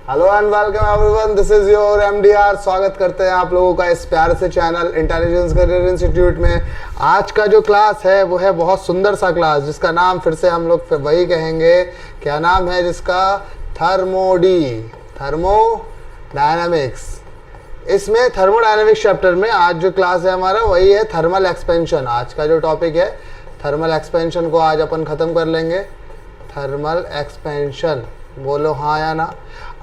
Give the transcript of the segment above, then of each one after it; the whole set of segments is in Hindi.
Hello and welcome everyone, this is your MDR. स्वागत करते हैं आप लोगों का इस प्यारे से चैनल इंटेलिजेंस करियर इंस्टीट्यूट में। आज का जो क्लास है वो है बहुत सुंदर सा क्लास, जिसका नाम फिर से हम लोग वही कहेंगे। क्या नाम है जिसका? थर्मोडायनामिक्स। इसमें थर्मोडायनामिक्स चैप्टर में आज जो क्लास है हमारा वही है थर्मल एक्सपेंशन। आज का जो टॉपिक है थर्मल एक्सपेंशन को आज अपन ख़त्म कर लेंगे। थर्मल एक्सपेंशन, बोलो हाँ या ना।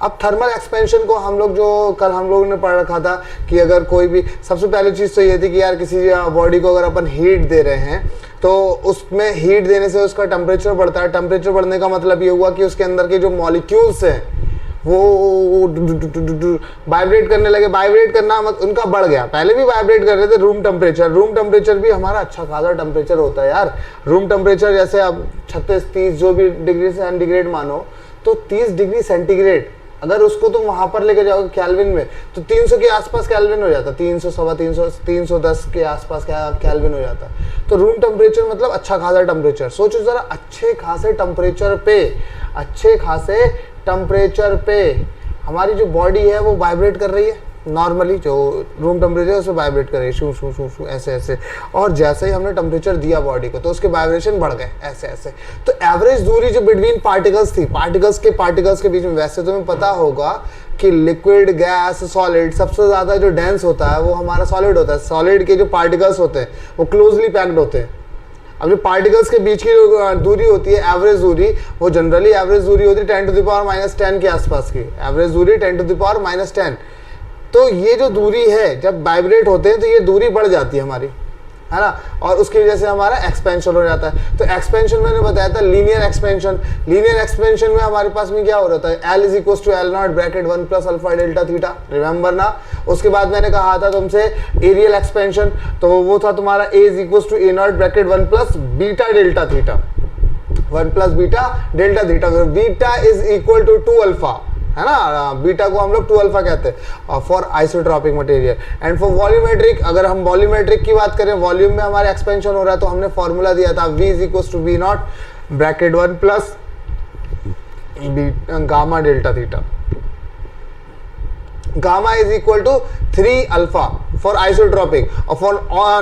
अब थर्मल एक्सपेंशन को हम लोग जो कल हम लोगों ने पढ़ रखा था कि अगर कोई भी, सबसे पहली चीज़ तो ये थी कि यार किसी बॉडी को अगर अपन हीट दे रहे हैं तो उसमें हीट देने से उसका टेम्परेचर बढ़ता है। टेम्परेचर बढ़ने का मतलब ये हुआ कि उसके अंदर के जो मॉलिक्यूल्स हैं वो वाइब्रेट करने लगे। वाइब्रेट करना उनका बढ़ गया। पहले भी वाइब्रेट कर रहे थे रूम टेम्परेचर भी हमारा अच्छा खासा टेम्परेचर होता है यार। रूम टेम्परेचर जैसे अब 36-30 जो भी डिग्री सेंटीग्रेड मानो, तो 30 डिग्री सेंटीग्रेड अगर उसको तुम वहां पर लेके जाओगे कैल्विन में तो 300 के आसपास कैल्विन हो जाता। 300, 350, 310 के आसपास कैल्विन हो जाता। तो रूम टेम्परेचर मतलब अच्छा खासा टेम्परेचर। सोचो जरा, अच्छे खासे टेम्परेचर पे हमारी जो बॉडी है वो वाइब्रेट कर रही है। नॉर्मली जो रूम टेम्परेचर है उसमें वाइब्रेट कर रही है, शू शू शू शू ऐसे ऐसे। और जैसे ही हमने टेम्परेचर दिया बॉडी को तो उसके वाइब्रेशन बढ़ गए ऐसे ऐसे। तो एवरेज दूरी जो बिटवीन पार्टिकल्स थी, पार्टिकल्स के बीच में, वैसे तुम्हें पता होगा कि लिक्विड, गैस, सॉलिड, सबसे ज़्यादा जो डेंस होता है वो हमारा सॉलिड होता है। सॉलिड के जो पार्टिकल्स होते हैं वो क्लोजली पैक्ड होते हैं। अब जो पार्टिकल्स के बीच की जो दूरी होती है, एवरेज दूरी, वो जनरली एवरेज दूरी होती है 10⁻⁻10 के आसपास की। एवरेज दूरी 10⁻⁻10। तो ये जो दूरी है, जब वाइब्रेट होते हैं तो ये दूरी बढ़ जाती है हमारी, है ना। और उसकी वजह से हमारा एक्सपेंशन हो जाता है। तो एक्सपेंशन मैंने बताया था लीनियर एक्सपेंशन। लीनियर एक्सपेंशन में हमारे पास में क्या हो रहा है? L = L0 bracket 1 + alpha delta theta, remember ना। उसके बाद मैंने कहा था तुमसे एरियल एक्सपेंशन, तो वो था तुम्हारा A = A0 bracket 1 + beta delta theta, 1 + beta delta theta. Beta = 2 alpha, है ना। बीटा को हम लोग 2 अल्फा कहते हैं for isotropic material. And for volumetric, अगर हम वॉल्यूमेट्रिक की बात करें, वॉल्यूम में हमारे एक्सपेंशन हो रहा है तो हमने फॉर्मूला दिया था V = V0 bracket 1 + gamma delta theta. Gamma = 3 alpha for isotropic. और फॉर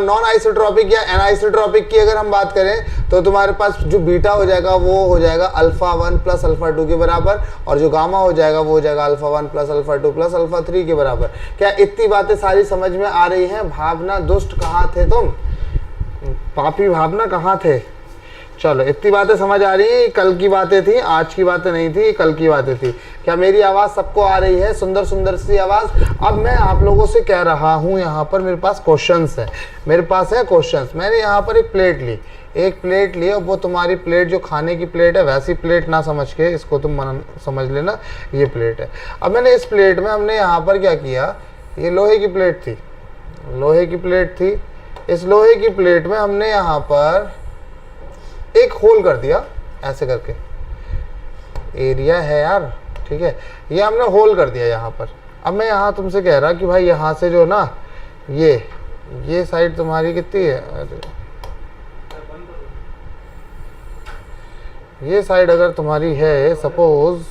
नॉन आइसोट्रॉपिक या एनाइसोट्रॉपिक की अगर हम बात करें तो तुम्हारे पास जो बीटा हो जाएगा वो हो जाएगा α1 + α2 के बराबर, और जो गामा हो जाएगा वो हो जाएगा α1 + α2 + α3 के बराबर। क्या इतनी बातें सारी समझ में आ रही हैं? भावना दुष्ट कहाँ थे तुम? पापी भावना कहाँ थे? चलो, इतनी बातें समझ आ रही है। कल की बातें थी, आज की बातें नहीं थी, कल की बातें थी। क्या मेरी आवाज़ सबको आ रही है? सुंदर सुंदर सी आवाज़। अब मैं आप लोगों से कह रहा हूँ, यहाँ पर मेरे पास क्वेश्चंस है, क्वेश्चंस। मैंने यहाँ पर एक प्लेट ली, और वो तुम्हारी प्लेट जो खाने की प्लेट है वैसी प्लेट ना समझ के इसको तुम समझ लेना, ये प्लेट है। अब मैंने इस प्लेट में हमने यहाँ पर क्या किया, ये लोहे की प्लेट थी। इस लोहे की प्लेट में हमने यहाँ पर एक होल कर दिया ऐसे करके। एरिया है यार, ठीक है। ये हमने होल कर दिया यहाँ पर। अब मैं यहाँ तुमसे कह रहा कि भाई यहाँ से जो ना ये साइड तुम्हारी कितनी है? अरे ये साइड अगर तुम्हारी है, सपोज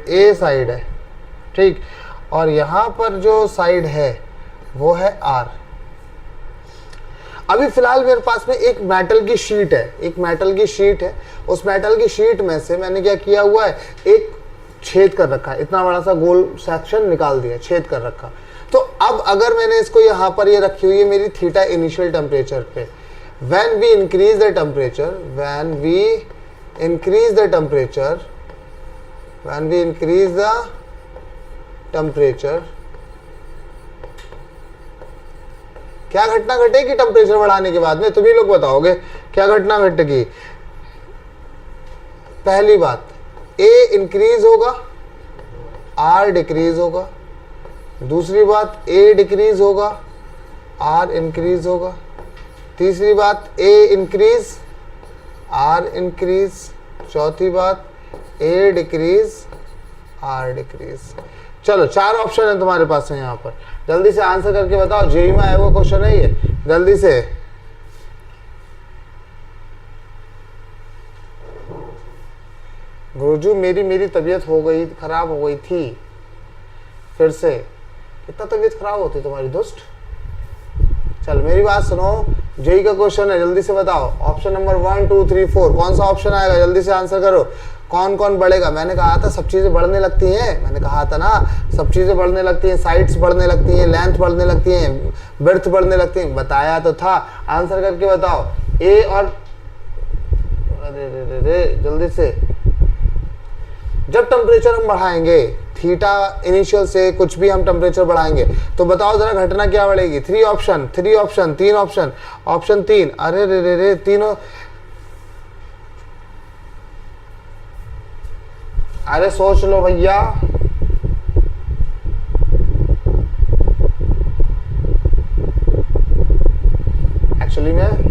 ए साइड है, ठीक। और यहाँ पर जो साइड है वो है R। अभी फिलहाल मेरे पास में एक मेटल की शीट है, उस मेटल की शीट में से मैंने क्या किया हुआ है, एक छेद कर रखा है। इतना बड़ा सा गोल सेक्शन निकाल दिया, छेद कर रखा। तो अब अगर मैंने इसको यहाँ पर ये रखी हुई है मेरी थीटा इनिशियल टेम्परेचर पे, when we increase the temperature, क्या घटना घटेगी टेम्परेचर बढ़ाने के बाद में? तुम ही लोग बताओगे क्या घटना घटेगी। पहली बात, A इंक्रीज होगा, R डिक्रीज होगा। दूसरी बात, A डिक्रीज होगा, R इंक्रीज होगा। तीसरी बात, A इंक्रीज, R इंक्रीज। चौथी बात, A डिक्रीज, R डिक्रीज। चलो, 4 ऑप्शन है तुम्हारे पास में यहाँ पर। जल्दी से आंसर करके बताओ। जेईई में आया वो क्वेश्चन है ये, जल्दी से। गुरुजी मेरी मेरी तबीयत हो गई खराब हो गई थी फिर से। कितना तबीयत खराब होती तुम्हारी दोस्त? चल मेरी बात सुनो, जेई का क्वेश्चन है, जल्दी से बताओ। ऑप्शन नंबर 1 2 3 4 कौन सा ऑप्शन आएगा? जल्दी से आंसर करो। कौन कौन बढ़ेगा? मैंने कहा था सब चीजें बढ़ने लगती हैं, मैंने कहा था ना सब चीजें बढ़ने लगती हैं, साइड्स बढ़ने लगती हैं, लेंथ बढ़ने लगती हैं, ब्रेड्थ बढ़ने लगती हैं, बताया तो था। आंसर करके बताओ। ए और अरे जल्दी से। जब टेम्परेचर हम बढ़ाएंगे थीटा इनिशियल से कुछ भी हम टेम्परेचर बढ़ाएंगे तो बताओ जरा घटना क्या बढ़ेगी? तीन ऑप्शन, तीन ऑप्शन। ऑप्शन 3, अरे रे तीनों, अरे सोच लो भैया। एक्चुअली में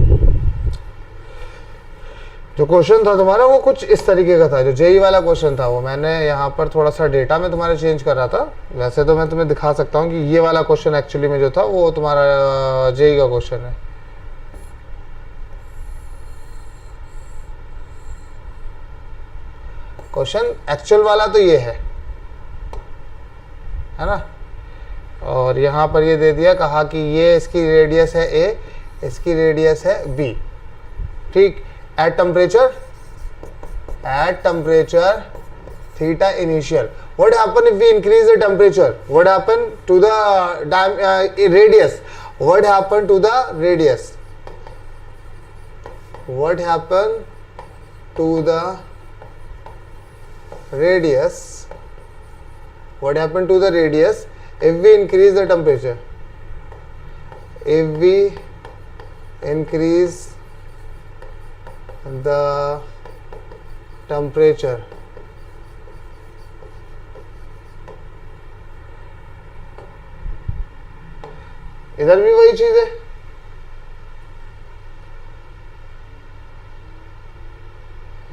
जो क्वेश्चन था तुम्हारा वो कुछ इस तरीके का था, जो जेई वाला क्वेश्चन था वो मैंने यहाँ पर थोड़ा सा डेटा में तुम्हारे चेंज कर रहा था। वैसे तो मैं तुम्हें दिखा सकता हूँ कि ये वाला क्वेश्चन एक्चुअली में जो था वो तुम्हारा जेई का क्वेश्चन है। क्वेश्चन एक्चुअल वाला तो ये है ना। और यहाँ पर ये दे दिया, कहा कि ये इसकी रेडियस है ए, इसकी रेडियस है बी। ठीक। at temperature theta initial, what happen if we increase the temperature? What happen to the radius? What happen to the radius? What happen to the radius? What happen to the radius if we increase the temperature? If we increase the temperature, इधर भी वही चीज है।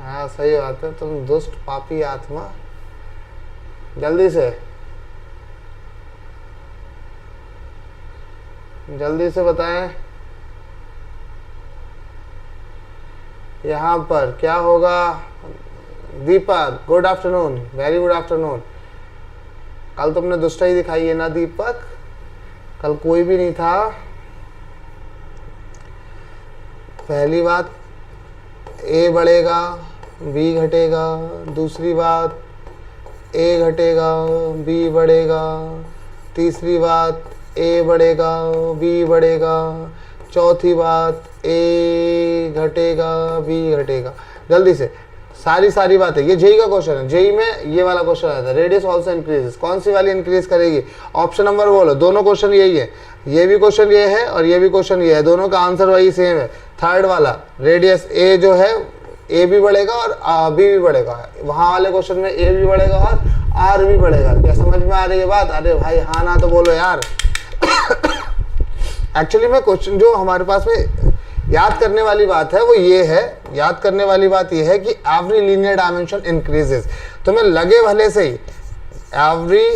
हाँ सही बात है, तुम दुष्ट पापी आत्मा। जल्दी से बताएं यहाँ पर क्या होगा। Deepak good afternoon, very good afternoon. कल तुमने दुष्टाई दिखाई है ना दीपक, कल कोई भी नहीं था। पहली बात ए बढ़ेगा बी घटेगा, दूसरी बात ए घटेगा बी बढ़ेगा, तीसरी बात ए बढ़ेगा बी बढ़ेगा, चौथी बात ए घटेगा बी घटेगा। जल्दी से सारी बातें, ये जेई का क्वेश्चन है। जेई में ये वाला क्वेश्चन आया था, रेडियस ऑल्सो इंक्रीजेस, कौन सी वाली इंक्रीज करेगी? ऑप्शन नंबर बोलो। दोनों क्वेश्चन यही है, ये भी क्वेश्चन ये है और ये भी क्वेश्चन ये है, दोनों का आंसर वही सेम है। थर्ड वाला रेडियस ए जो है ए भी बढ़ेगा और बी भी बढ़ेगा। वहां वाले क्वेश्चन में ए भी बढ़ेगा और आर भी बढ़ेगा। क्या समझ में आ रही है बात? अरे भाई हाँ ना तो बोलो यार। एक्चुअली में क्वेश्चन जो हमारे पास में याद करने वाली बात है वो ये है, याद करने वाली बात ये है कि एवरी लीनियर डायमेंशन इंक्रीजेस। तुम्हें लगे भले से ही every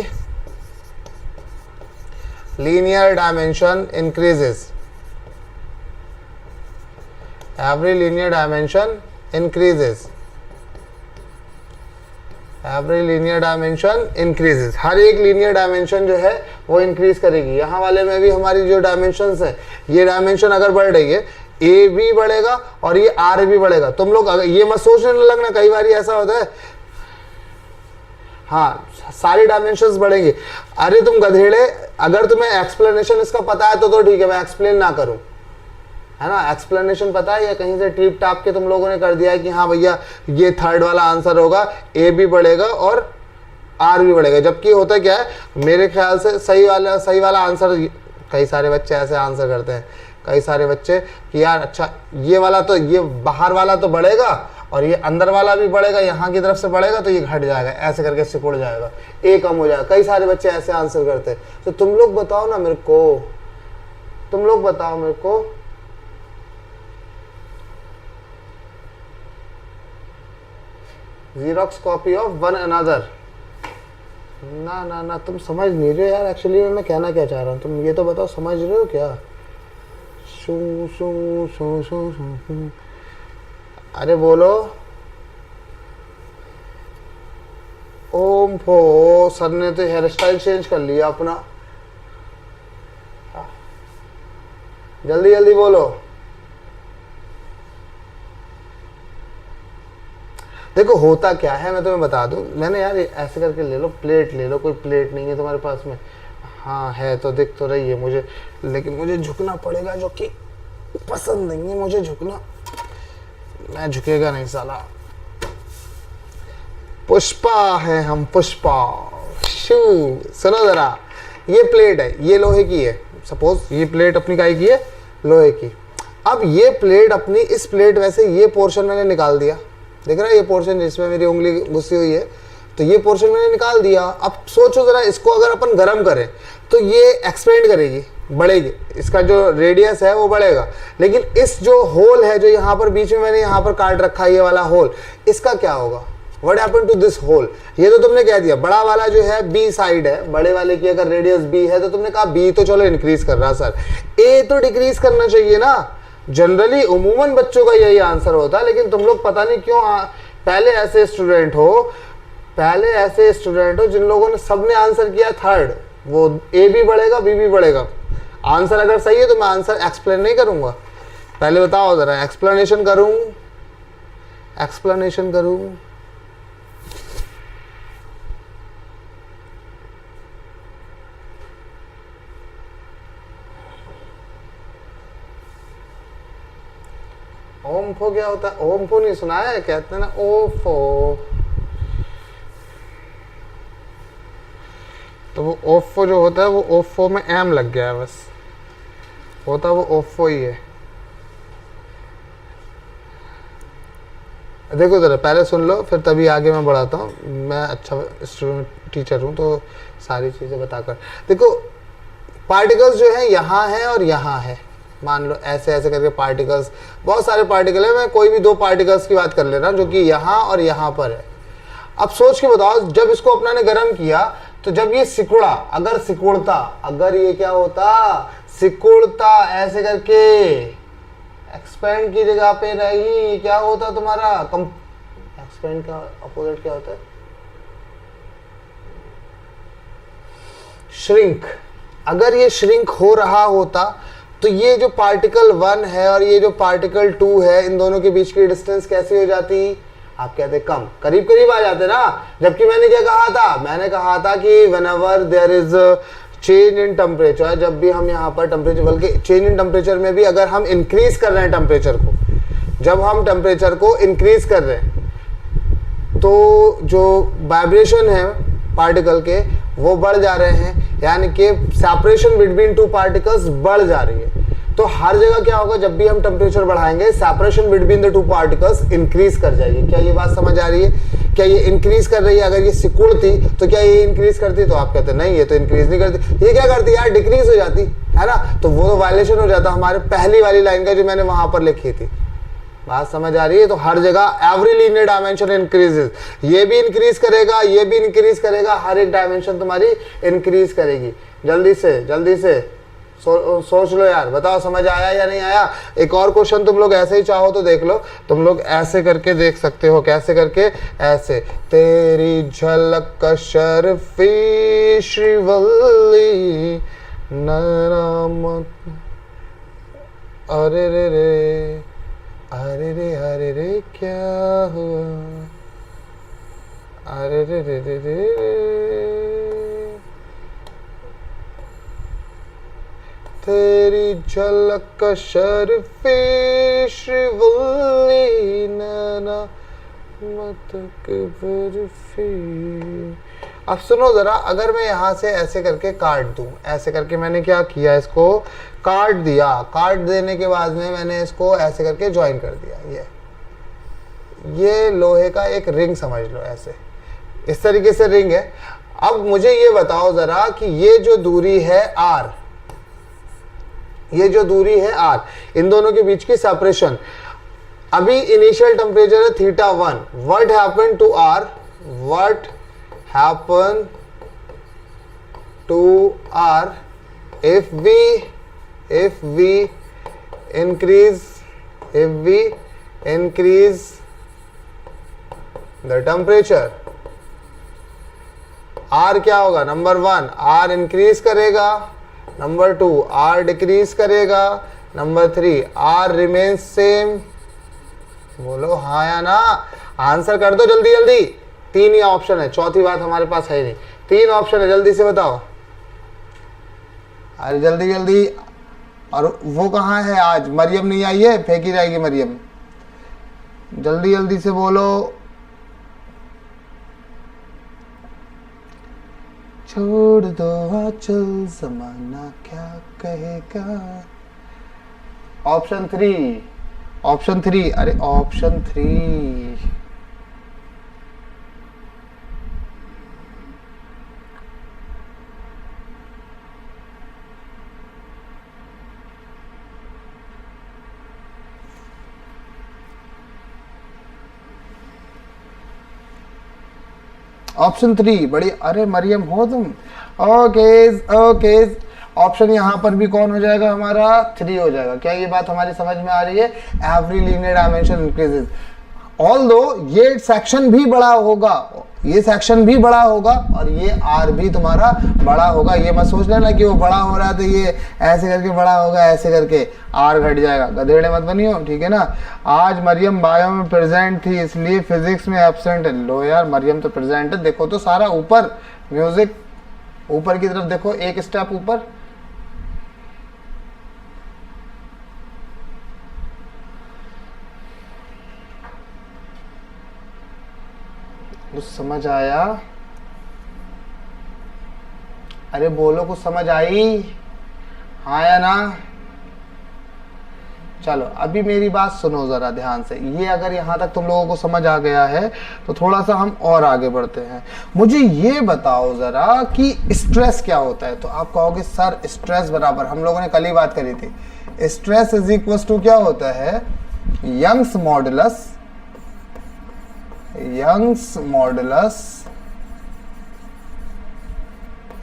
linear dimension increases, every linear dimension increases, every linear dimension increases. हर एक लीनियर डायमेंशन जो है वो इंक्रीज करेगी। यहाँ वाले में भी हमारी जो डायमेंशंस है, ये डायमेंशन अगर बढ़ रही है ए भी बढ़ेगा और ये आर भी बढ़ेगा। तुम लोग अगर ये मत सोचने लगना, कई बार ऐसा होता है हाँ सारी डायमेंशंस बढ़ेंगे। अरे तुम गधेड़े, अगर तुम्हें एक्सप्लेनेशन इसका पता है तो ठीक है, मैं एक्सप्लेन ना करूं, है ना। एक्सप्लेनेशन पता है या कहीं से टीप टाप के तुम लोगों ने कर दिया है कि हाँ भैया ये थर्ड वाला आंसर होगा, ए भी बढ़ेगा और आर भी बढ़ेगा। जबकि होता क्या है, मेरे ख्याल से सही वाला आंसर, कई सारे बच्चे ऐसे आंसर करते हैं, कई सारे बच्चे कि यार अच्छा ये वाला तो, ये बाहर वाला तो बढ़ेगा और ये अंदर वाला भी बढ़ेगा, यहाँ की तरफ से बढ़ेगा तो ये घट जाएगा, ऐसे करके सिकुड़ जाएगा, ए कम हो जाएगा। कई सारे बच्चे ऐसे आंसर करते हैं। तो तुम लोग बताओ ना मेरे को, तुम लोग बताओ मेरे को, xerox copy of one another. ना ना ना तुम समझ नहीं रहे यार, एक्चुअली मैं कहना क्या चाह रहा हूँ, तुम ये तो बताओ समझ रहे हो क्या? शू शू शू शू शू। अरे बोलो, ओम फो, सर ने तो हेयर स्टाइल चेंज कर लिया अपना। जल्दी जल्दी बोलो। देखो होता क्या है मैं तुम्हें बता दूं, मैंने यार ऐसे करके ले लो, प्लेट ले लो, कोई प्लेट नहीं है तुम्हारे पास में? हाँ है तो दिख तो रही है मुझे, लेकिन मुझे झुकना पड़ेगा जो कि पसंद नहीं है मुझे झुकना, मैं झुकेगा नहीं साला। पुष्पा है हम, पुष्पा। शू, सुनो जरा, ये प्लेट है, ये लोहे की है, सपोज ये प्लेट अपनी काय की है, लोहे की। अब ये प्लेट अपनी, इस प्लेट में से ये पोर्शन मैंने निकाल दिया, देख रहा है ये पोर्शन जिसमें मेरी उंगली घुसी हुई है, तो ये पोर्शन मैंने निकाल दिया। अब सोचो जरा, इसको अगर अपन गर्म करें तो ये एक्सपेंड करेगी, बढ़ेगी, इसका जो रेडियस है वो बढ़ेगा, लेकिन इस जो होल है जो यहाँ पर बीच में मैंने यहाँ पर काट रखा है, ये वाला होल, इसका क्या होगा? What happened to this hole? ये तो तुमने कह दिया बड़ा वाला जो है बी साइड है, बड़े वाले की अगर रेडियस बी है तो तुमने कहा बी तो चलो इंक्रीज कर रहा सर, ए तो डिक्रीज करना चाहिए ना। जनरली उमूमन बच्चों का यही आंसर होता है, लेकिन तुम लोग पता नहीं क्यों पहले ऐसे स्टूडेंट हो जिन लोगों ने सबने आंसर किया थर्ड, वो ए भी बढ़ेगा बी भी बढ़ेगा। आंसर अगर सही है तो मैं आंसर एक्सप्लेन नहीं करूंगा, पहले बताओ जरा, एक्सप्लेनेशन करूं। ओम्फो क्या होता है? ओम्फो नहीं सुना है, कहते हैं ना ओफो, तो वो ओफो जो होता है वो ओफो में एम लग गया है, बस होता वो ओफो ही है। देखो जरा पहले सुन लो, फिर तभी आगे मैं बढ़ाता हूँ, मैं अच्छा स्टूडेंट टीचर हूँ तो सारी चीज़ें बताकर। देखो पार्टिकल्स जो है यहाँ है और यहाँ है, मान लो ऐसे ऐसे करके पार्टिकल्स, बहुत सारे पार्टिकल है, मैं कोई भी दो पार्टिकल्स की बात कर ले रहा हूँ जो कि यहाँ और यहाँ पर है। अब सोच के बताओ, जब इसको अपना ने गर्म किया तो जब ये सिकुड़ा, अगर ये क्या होता, सिकुड़ता ऐसे करके, एक्सपेंड की जगह पे रही, क्या होता तुम्हारा एक्सपेंड का अपोजिट क्या होता है? श्रिंक। अगर ये श्रिंक हो रहा होता तो ये जो पार्टिकल 1 है और ये जो पार्टिकल 2 है, इन दोनों के बीच की डिस्टेंस कैसी हो जाती? आप कहते कम, करीब करीब आ जाते ना। जबकि मैंने क्या कहा था? मैंने कहा था कि whenever there is change in temperature, जब भी हम यहाँ पर टेम्परेचर, बल्कि चेंज इन टेम्परेचर में भी अगर हम इंक्रीज कर रहे हैं टेम्परेचर को, जब हम टेम्परेचर को इंक्रीज कर रहे हैं तो जो वाइब्रेशन है पार्टिकल के वो बढ़ जा रहे हैं, यानी कि सेपरेशन बिटवीन टू पार्टिकल्स बढ़ जा रही है। तो हर जगह क्या होगा, जब भी हम टेम्परेचर बढ़ाएंगे separation between the two particles increase कर जाएगी। क्या ये बात समझ आ रही है? क्या ये इंक्रीज कर रही है? अगर ये सिकुड़ती तो क्या ये इंक्रीज करती? तो आप कहते नहीं, ये तो इंक्रीज नहीं करती, ये क्या करती यार, डिक्रीज हो जाती है ना। तो वो तो वायलेशन हो जाता हमारे पहली वाली लाइन का जो मैंने वहां पर लिखी थी। बात समझ आ रही है? तो हर जगह एवरी लीनियर डायमेंशन इंक्रीजेस, ये भी इंक्रीज करेगा, ये भी इंक्रीज करेगा, हर एक डायमेंशन तुम्हारी इंक्रीज करेगी। जल्दी से सोच लो यार, बताओ समझ आया या नहीं आया। एक और क्वेश्चन तुम लोग ऐसे ही चाहो तो देख लो, तुम लोग ऐसे करके देख सकते हो। कैसे करके? ऐसे, तेरी झलक का शर्फी श्रीवल्ली नाम, अरे रे रे, अरे रे क्या हुआ, अरे रे रे रे रे, तेरी झलक का शर्फी श्रीवल्ली नैना मत बर्फी। अब सुनो जरा, अगर मैं यहाँ से ऐसे करके काट दूं, ऐसे करके मैंने क्या किया, इसको काट दिया, काट देने के बाद में मैंने इसको ऐसे करके ज्वाइन कर दिया। ये लोहे का एक रिंग समझ लो, ऐसे इस तरीके से रिंग है। अब मुझे ये बताओ जरा कि ये जो दूरी है r, ये जो दूरी है r, इन दोनों के बीच की सेपरेशन, अभी इनिशियल टेम्परेचर है θ1, what happen to r, what happen to r if we increase the temperature, R क्या होगा, नंबर 1 आर इंक्रीज करेगा, नंबर 2 आर डिक्रीज करेगा, नंबर 3 आर रिमेन्स सेम। बोलो हाँ या ना, आंसर कर दो जल्दी जल्दी। 3 ही ऑप्शन है, चौथी बात हमारे पास है नहीं, 3 ऑप्शन है, जल्दी से बताओ, अरे जल्दी जल्दी। और वो कहाँ है आज, मरियम नहीं आई है, फेंकी जाएगी मरियम, जल्दी जल्दी से बोलो। छोड़ दो आंचल ज़माना क्या कहेगा। ऑप्शन 3, ऑप्शन 3, अरे ऑप्शन 3। ऑप्शन 3 बड़ी, अरे मरियम हो तुम, ओके ओके। ऑप्शन यहाँ पर भी कौन हो जाएगा हमारा, 3 हो जाएगा। क्या ये बात हमारी समझ में आ रही है, every linear dimension increases. Although ये सेक्शन भी बड़ा होगा, ये सेक्शन भी बड़ा होगा और ये आर भी तुम्हारा बड़ा होगा। ये मत सोच लेना कि वो बड़ा हो रहा है तो ये ऐसे करके बड़ा होगा, ऐसे करके आर घट जाएगा, गधेड़े मत बनियो, ठीक है ना। आज मरियम बायो में प्रेजेंट थी इसलिए फिजिक्स में एब्सेंट है। लो यार मरियम तो प्रेजेंट है, देखो तो सारा ऊपर, म्यूजिक ऊपर की तरफ देखो, एक स्टेप ऊपर। कुछ समझ आया, अरे बोलो कुछ समझ आई, हाँ या ना। चलो अभी मेरी बात सुनो जरा ध्यान से, ये अगर यहाँ तक तुम लोगों को समझ आ गया है तो थोड़ा सा हम और आगे बढ़ते हैं। मुझे ये बताओ जरा कि स्ट्रेस क्या होता है। तो आप कहोगे सर स्ट्रेस बराबर, हम लोगों ने कल ही बात करी थी, स्ट्रेस इज इक्वल टू क्या होता है, Young's modulus, Young's modulus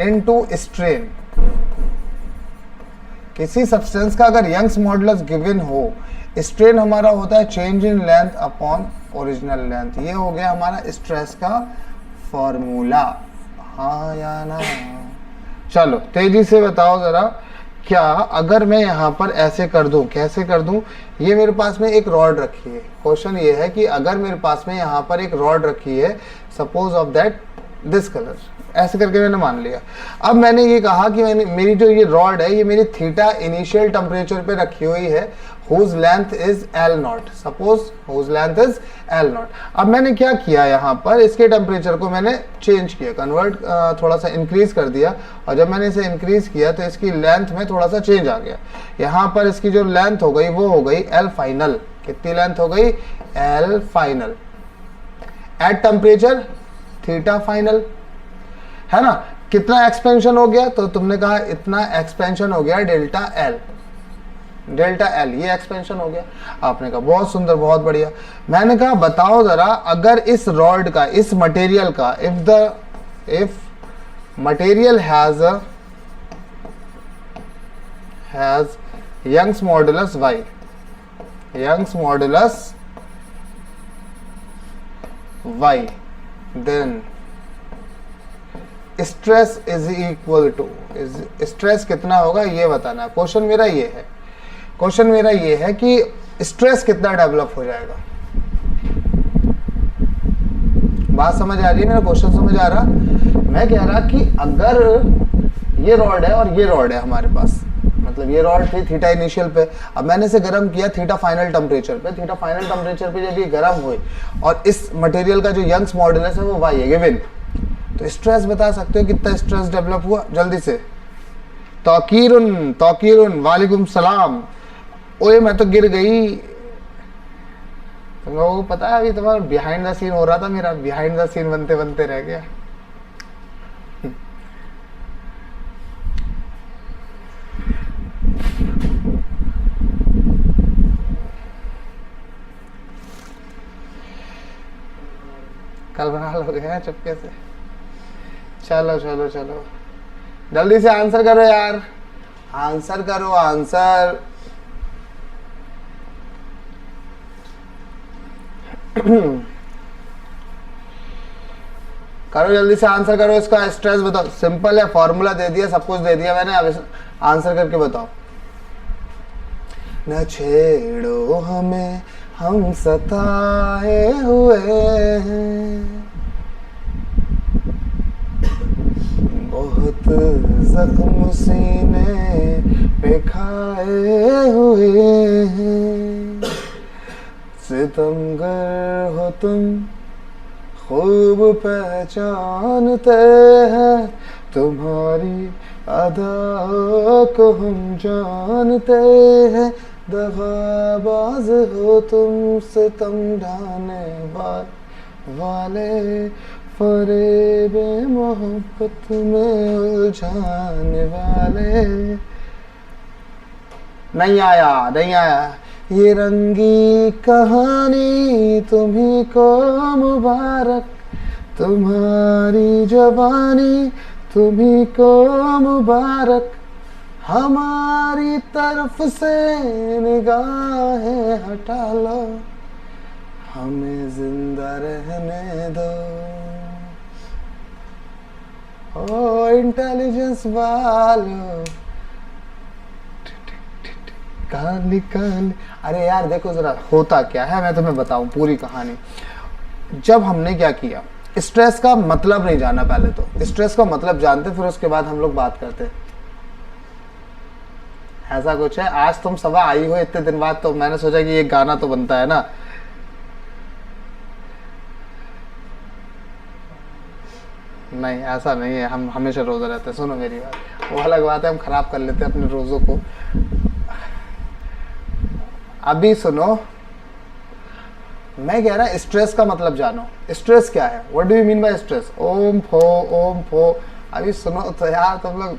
into strain. किसी सब्सटेंस का अगर यंग्स मॉडुलस गिवन हो, स्ट्रेन हमारा होता है change in length upon original length. ये हो गया हमारा स्ट्रेस का फॉर्मूला, हाँ या ना। चलो तेजी से बताओ जरा, क्या अगर मैं यहाँ पर ऐसे कर दूं, कैसे कर दूं, ये मेरे पास में एक रॉड रखी है। क्वेश्चन ये है कि अगर मेरे पास में यहाँ पर एक रॉड रखी है, suppose of that this colour, ऐसे करके मैंने मान लिया। अब मैंने ये कहा कि मैंने, मेरी जो ये रॉड है ये मेरी थीटा इनिशियल टेम्परेचर पे रखी हुई है, whose length is L0, suppose whose length is L0। अब मैंने क्या किया, यहाँ पर इसके टेम्परेचर को मैंने चेंज किया, कन्वर्ट थोड़ा सा इंक्रीज कर दिया, और जब मैंने इसे इंक्रीज किया तो इसकी लेंथ में थोड़ा सा चेंज आ गया। यहाँ पर इसकी जो लेंथ हो गई वो हो गई L फाइनल। कितनी लेंथ हो गई, L final, at temperature theta final, है ना। कितना एक्सपेंशन हो गया, तो तुमने कहा इतना एक्सपेंशन हो गया डेल्टा एल, डेल्टा एल, ये एक्सपेंशन हो गया। आपने कहा बहुत सुंदर, बहुत बढ़िया। मैंने कहा बताओ जरा, अगर इस रॉड का, इस मटेरियल का, if material has Young's modulus Y, Young's modulus Y, then stress is equal to, stress कितना होगा ये बताना है। क्वेश्चन मेरा ये है, क्वेश्चन मेरा ये है कि स्ट्रेस कितना डेवलप हो जाएगा। बात समझ आ रही है, मेरा क्वेश्चन समझ आ रहा। मैं कह रहा कि अगर ये रॉड है और ये रॉड है हमारे पास, मतलब ये रॉड थी थीटा इनिशियल पे, अब मैंने इसे गर्म किया थीटा फाइनल टेम्परेचर पे। थीटा फाइनल टेम्परेचर पे जब ये गर्म हुई और इस मटेरियल का जो यंग्स मॉडुलस है वो वाई है गिवन, तो स्ट्रेस बता सकते हो कितना स्ट्रेस डेवलप हुआ जल्दी से। तौकीरुन, तौकीरुन, वालेकुम सलाम। ओए मैं तो गिर गई। तुम लोगों को पता है अभी तुम्हारा बिहाइंड द सीन हो रहा था, मेरा बिहाइंड द सीन बनते बनते रह गया। कल बना लोगे हैं चुपके से। चलो चलो चलो जल्दी से आंसर करो यार, आंसर करो आंसर। करो जल्दी से आंसर करो, इसका स्ट्रेस बताओ। सिंपल है, फॉर्मूला दे दिया, सब कुछ दे दिया मैंने, अब आंसर करके बताओ। न छेड़ो हमें, हम सताए हुए हैं, बहुत जख्म सीने पे खाए हुए हैं, सितमगर हो तुम खूब पहचानते हैं, तुम्हारी अदा को हम जानते हैं, दगाबाज हो तुम, सितम ढाने वाले, फरेब मोहब्बत में उलझाने वाले। नहीं आया, नहीं आया। ये रंगी कहानी तुम्ही को मुबारक, तुम्हारी जवानी तुम्ही को मुबारक, हमारी तरफ से निगाहें हटा लो, हमें जिंदा रहने दो। ओ इंटेलिजेंस वालों, काली काली। अरे यार देखो जरा होता क्या है, मैं तुम्हें बताऊं पूरी कहानी। जब हमने क्या किया, स्ट्रेस का मतलब नहीं जाना, पहले तो स्ट्रेस का मतलब जानते, फिर उसके बाद हम लोग बात करते। ऐसा कुछ है, आज तुम सभा आई हो इतने दिन बाद, तो मैंने सोचा कि ये गाना तो बनता है ना। नहीं ऐसा नहीं है, हम हमेशा रोजा रहते हैं। सुनो मेरी बात, वो अलग बात है, हम खराब कर लेते हैं अपने रोजों को। अभी सुनो, मैं कह रहा स्ट्रेस का मतलब जानो। स्ट्रेस क्या है, what do you mean by stress? ओम फो ओम फो। अभी सुनो तो यार, तुम लोग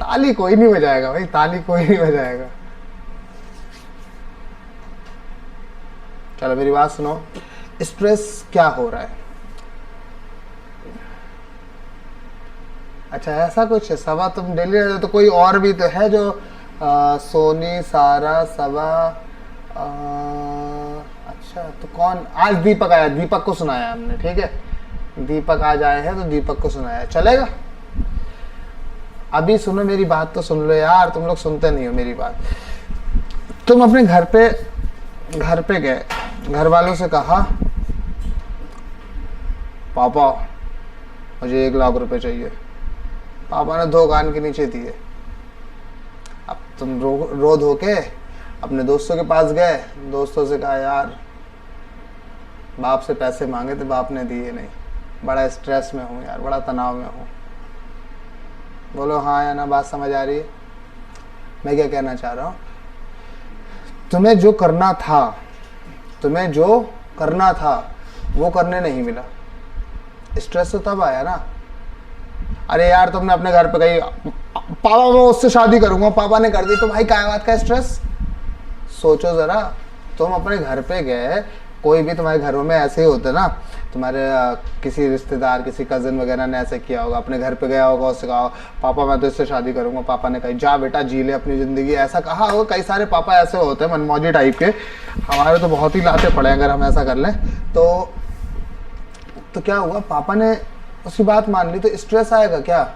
ताली कोई नहीं बजाएगा भाई, ताली कोई नहीं बजाएगा। चलो मेरी बात सुनो, स्ट्रेस क्या हो रहा है। अच्छा ऐसा कुछ है, सवा तुम डेली रहते तो कोई और भी तो है जो सोनी सारा सवा। अच्छा तो कौन, आज दीपक आया, दीपक को सुनाया हमने, ठीक है। दीपक आज आए हैं तो दीपक को सुनाया, चलेगा। अभी सुनो मेरी बात तो सुन लो यार, तुम लोग सुनते नहीं हो मेरी बात। तुम अपने घर पे गए, घर वालों से कहा पापा मुझे 1 लाख रुपए चाहिए। पापा ने 2 कान के नीचे दिए। अब तुम रो धो के अपने दोस्तों के पास गए, दोस्तों से कहा यार बाप से पैसे मांगे थे, बाप ने दिए नहीं, बड़ा स्ट्रेस में हूँ यार, बड़ा तनाव में हूँ। बोलो हाँ या ना, बात समझ आ रही है? मैं क्या कहना चाह रहा हूँ, तुम्हें जो करना था वो करने नहीं मिला, स्ट्रेस तो तब आया ना। अरे यार तुमने अपने घर पे कही पापा मैं उससे शादी करूंगा, पापा ने कर दी, तो भाई क्या बात का स्ट्रेस। सोचो जरा, तुम अपने घर पे गए, कोई भी तुम्हारे घरों में ऐसे ही होते ना, तुम्हारे किसी रिश्तेदार किसी कज़न वगैरह ने ऐसे किया होगा, अपने घर पे गया होगा, उससे कहा पापा मैं तो इससे शादी करूंगा, पापा ने कही जा बेटा जी ले अपनी ज़िंदगी, ऐसा कहा होगा। कई सारे पापा ऐसे होते हैं मनमौजी टाइप के, हमारे तो बहुत ही लाते पड़े अगर हम ऐसा कर लें तो क्या हुआ, पापा ने उसकी बात मान ली, तो स्ट्रेस आएगा क्या?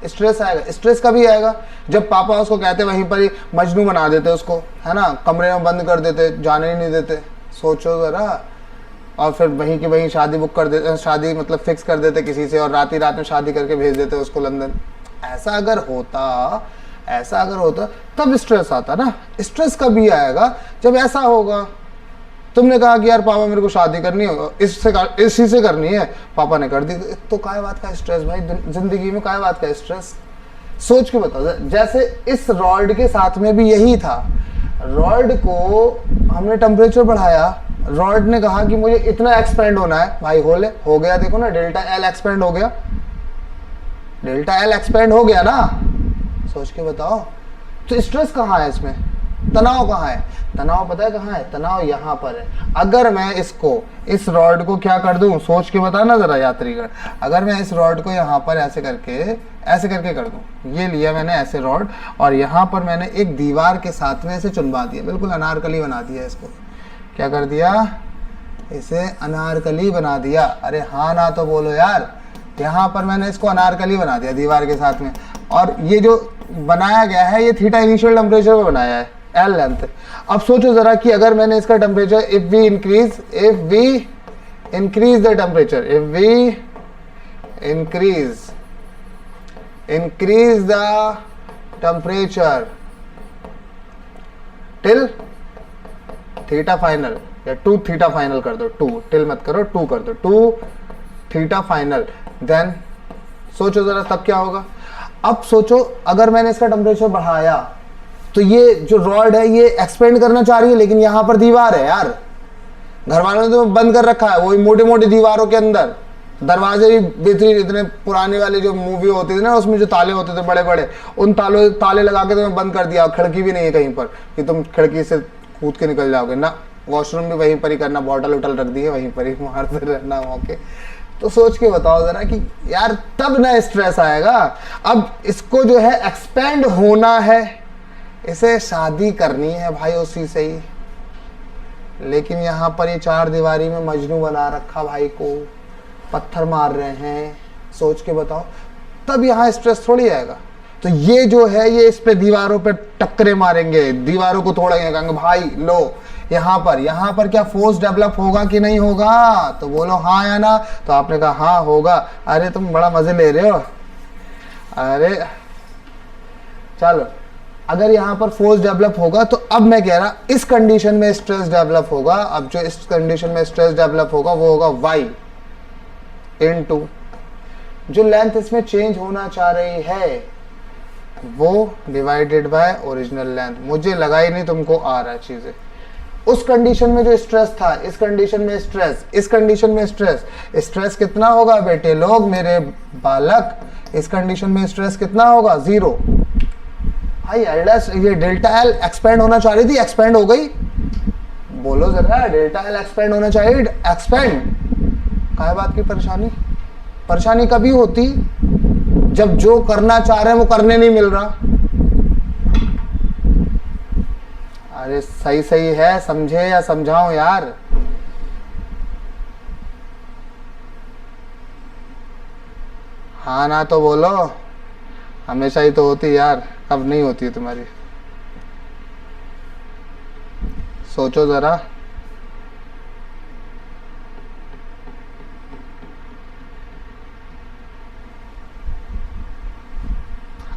स्ट्रेस आएगा। स्ट्रेस कभी आएगा जब पापा उसको कहते वहीं पर ही मजनू बना देते उसको, है ना, कमरे में बंद कर देते, जाने ही नहीं देते। सोचो ज़रा, और फिर वहीं की वहीं शादी बुक कर देते, शादी मतलब फिक्स कर देते किसी से, और रात ही रात में शादी करके भेज देते उसको लंदन। ऐसा अगर होता तब स्ट्रेस आता ना। स्ट्रेस कभी आएगा जब ऐसा होगा, तुमने कहा कि यार पापा मेरे को शादी करनी है, इसी से करनी है, पापा ने कर दी, तो काय बात का स्ट्रेस भाई, जिंदगी में काय बात का स्ट्रेस। सोच के बताओ, जैसे इस रॉड के साथ में भी यही था। रॉड को हमने टेम्परेचर बढ़ाया, रॉड ने कहा कि मुझे इतना एक्सपेंड होना है, भाई हो गया, देखो ना डेल्टा एल एक्सपेंड हो गया, डेल्टा एल एक्सपेंड हो गया ना। सोच के बताओ, तो स्ट्रेस कहाँ है इसमें, तनाव कहाँ है? तनाव पता है कहाँ है? तनाव यहाँ पर है। अगर मैं इस रॉड को क्या कर दूं, सोच के बताना जरा यात्रीगण, अगर मैं इस रॉड को यहाँ पर ऐसे करके कर दूं, ये लिया मैंने ऐसे रॉड, और यहाँ पर मैंने एक दीवार के साथ में ऐसे चुनवा दिया, बिल्कुल अनारकली बना दिया इसको। क्या कर दिया? इसे अनारकली बना दिया। अरे हाँ ना तो बोलो यार, यहाँ पर मैंने इसको अनारकली बना दिया दीवार के साथ में। और ये जो बनाया गया है ये थीटा इनिशियल टेम्परेचर पे बनाया है, एल लेंथ। अब सोचो जरा कि अगर मैंने इसका temperature if we increase the temperature, if we increase the temperature till theta final, या 2 थीटा फाइनल कर दो, 2 टिल मत करो, 2 कर दो, 2 थीटा फाइनल, देन सोचो जरा तब क्या होगा। अब सोचो अगर मैंने इसका टेम्परेचर बढ़ाया तो ये जो रॉड है ये एक्सपेंड करना चाह रही है, लेकिन यहां पर दीवार है यार, घर वालों ने तो बंद कर रखा है वही मोटी मोटी दीवारों के अंदर। दरवाजे भी बेहतरीन, इतने पुराने वाले जो मूवी होती थी ना उसमें जो ताले होते थे बड़े बड़े, उन ताले लगा के तुम्हें बंद कर दिया। खिड़की भी नहीं है कहीं पर कि तुम खिड़की से कूद के निकल जाओगे ना, वॉशरूम भी वहीं पर ही करना, बॉटल उटल रख दी है वहीं पर ही, मारते रहना मौके। तो सोच के बताओ जरा कि यार तब ना स्ट्रेस आएगा। अब इसको जो है एक्सपेंड होना है, इसे शादी करनी है भाई उसी से ही, लेकिन यहाँ पर ये 4 दीवारी में मजनू बना रखा भाई को, पत्थर मार रहे हैं। सोच के बताओ तब यहाँ स्ट्रेस थोड़ी आएगा। तो ये जो है ये इस पे दीवारों पे टक्करे मारेंगे, दीवारों को तोड़ेंगे, कहेंगे भाई लो यहाँ पर क्या फोर्स डेवलप होगा कि नहीं होगा, तो बोलो हाँ या ना। तो आपने कहा हाँ होगा। अरे तुम बड़ा मजे ले रहे हो। अरे चलो अगर यहाँ पर फोर्स डेवलप होगा तो अब मैं कह रहा इस कंडीशन में स्ट्रेस डेवलप होगा। अब जो इस कंडीशन में स्ट्रेस डेवलप होगा वो होगा y इनटू जो लेंथ इसमें चेंज होना चाह रही है वो डिवाइडेड बाय ओरिजिनल लेंथ। मुझे लगा ही नहीं तुमको आ रहा है चीजें। उस कंडीशन में जो स्ट्रेस था, इस कंडीशन में स्ट्रेस, इस कंडीशन में स्ट्रेस कितना होगा बेटे लोग, मेरे बालक, इस कंडीशन में स्ट्रेस कितना होगा 0। भाई एल डैश ये डेल्टा एल एक्सपेंड होना चाह रही थी, एक्सपेंड हो गई। बोलो जरा डेल्टा एल एक्सपेंड होना चाहिए, एक्सपेंड। क्या बात की परेशानी? परेशानी कभी होती जब जो करना चाह रहे हैं वो करने नहीं मिल रहा। अरे सही है, समझे या समझाऊं यार? हाँ ना तो बोलो। हमेशा ही तो होती यार, कब नहीं होती है तुम्हारी? सोचो जरा।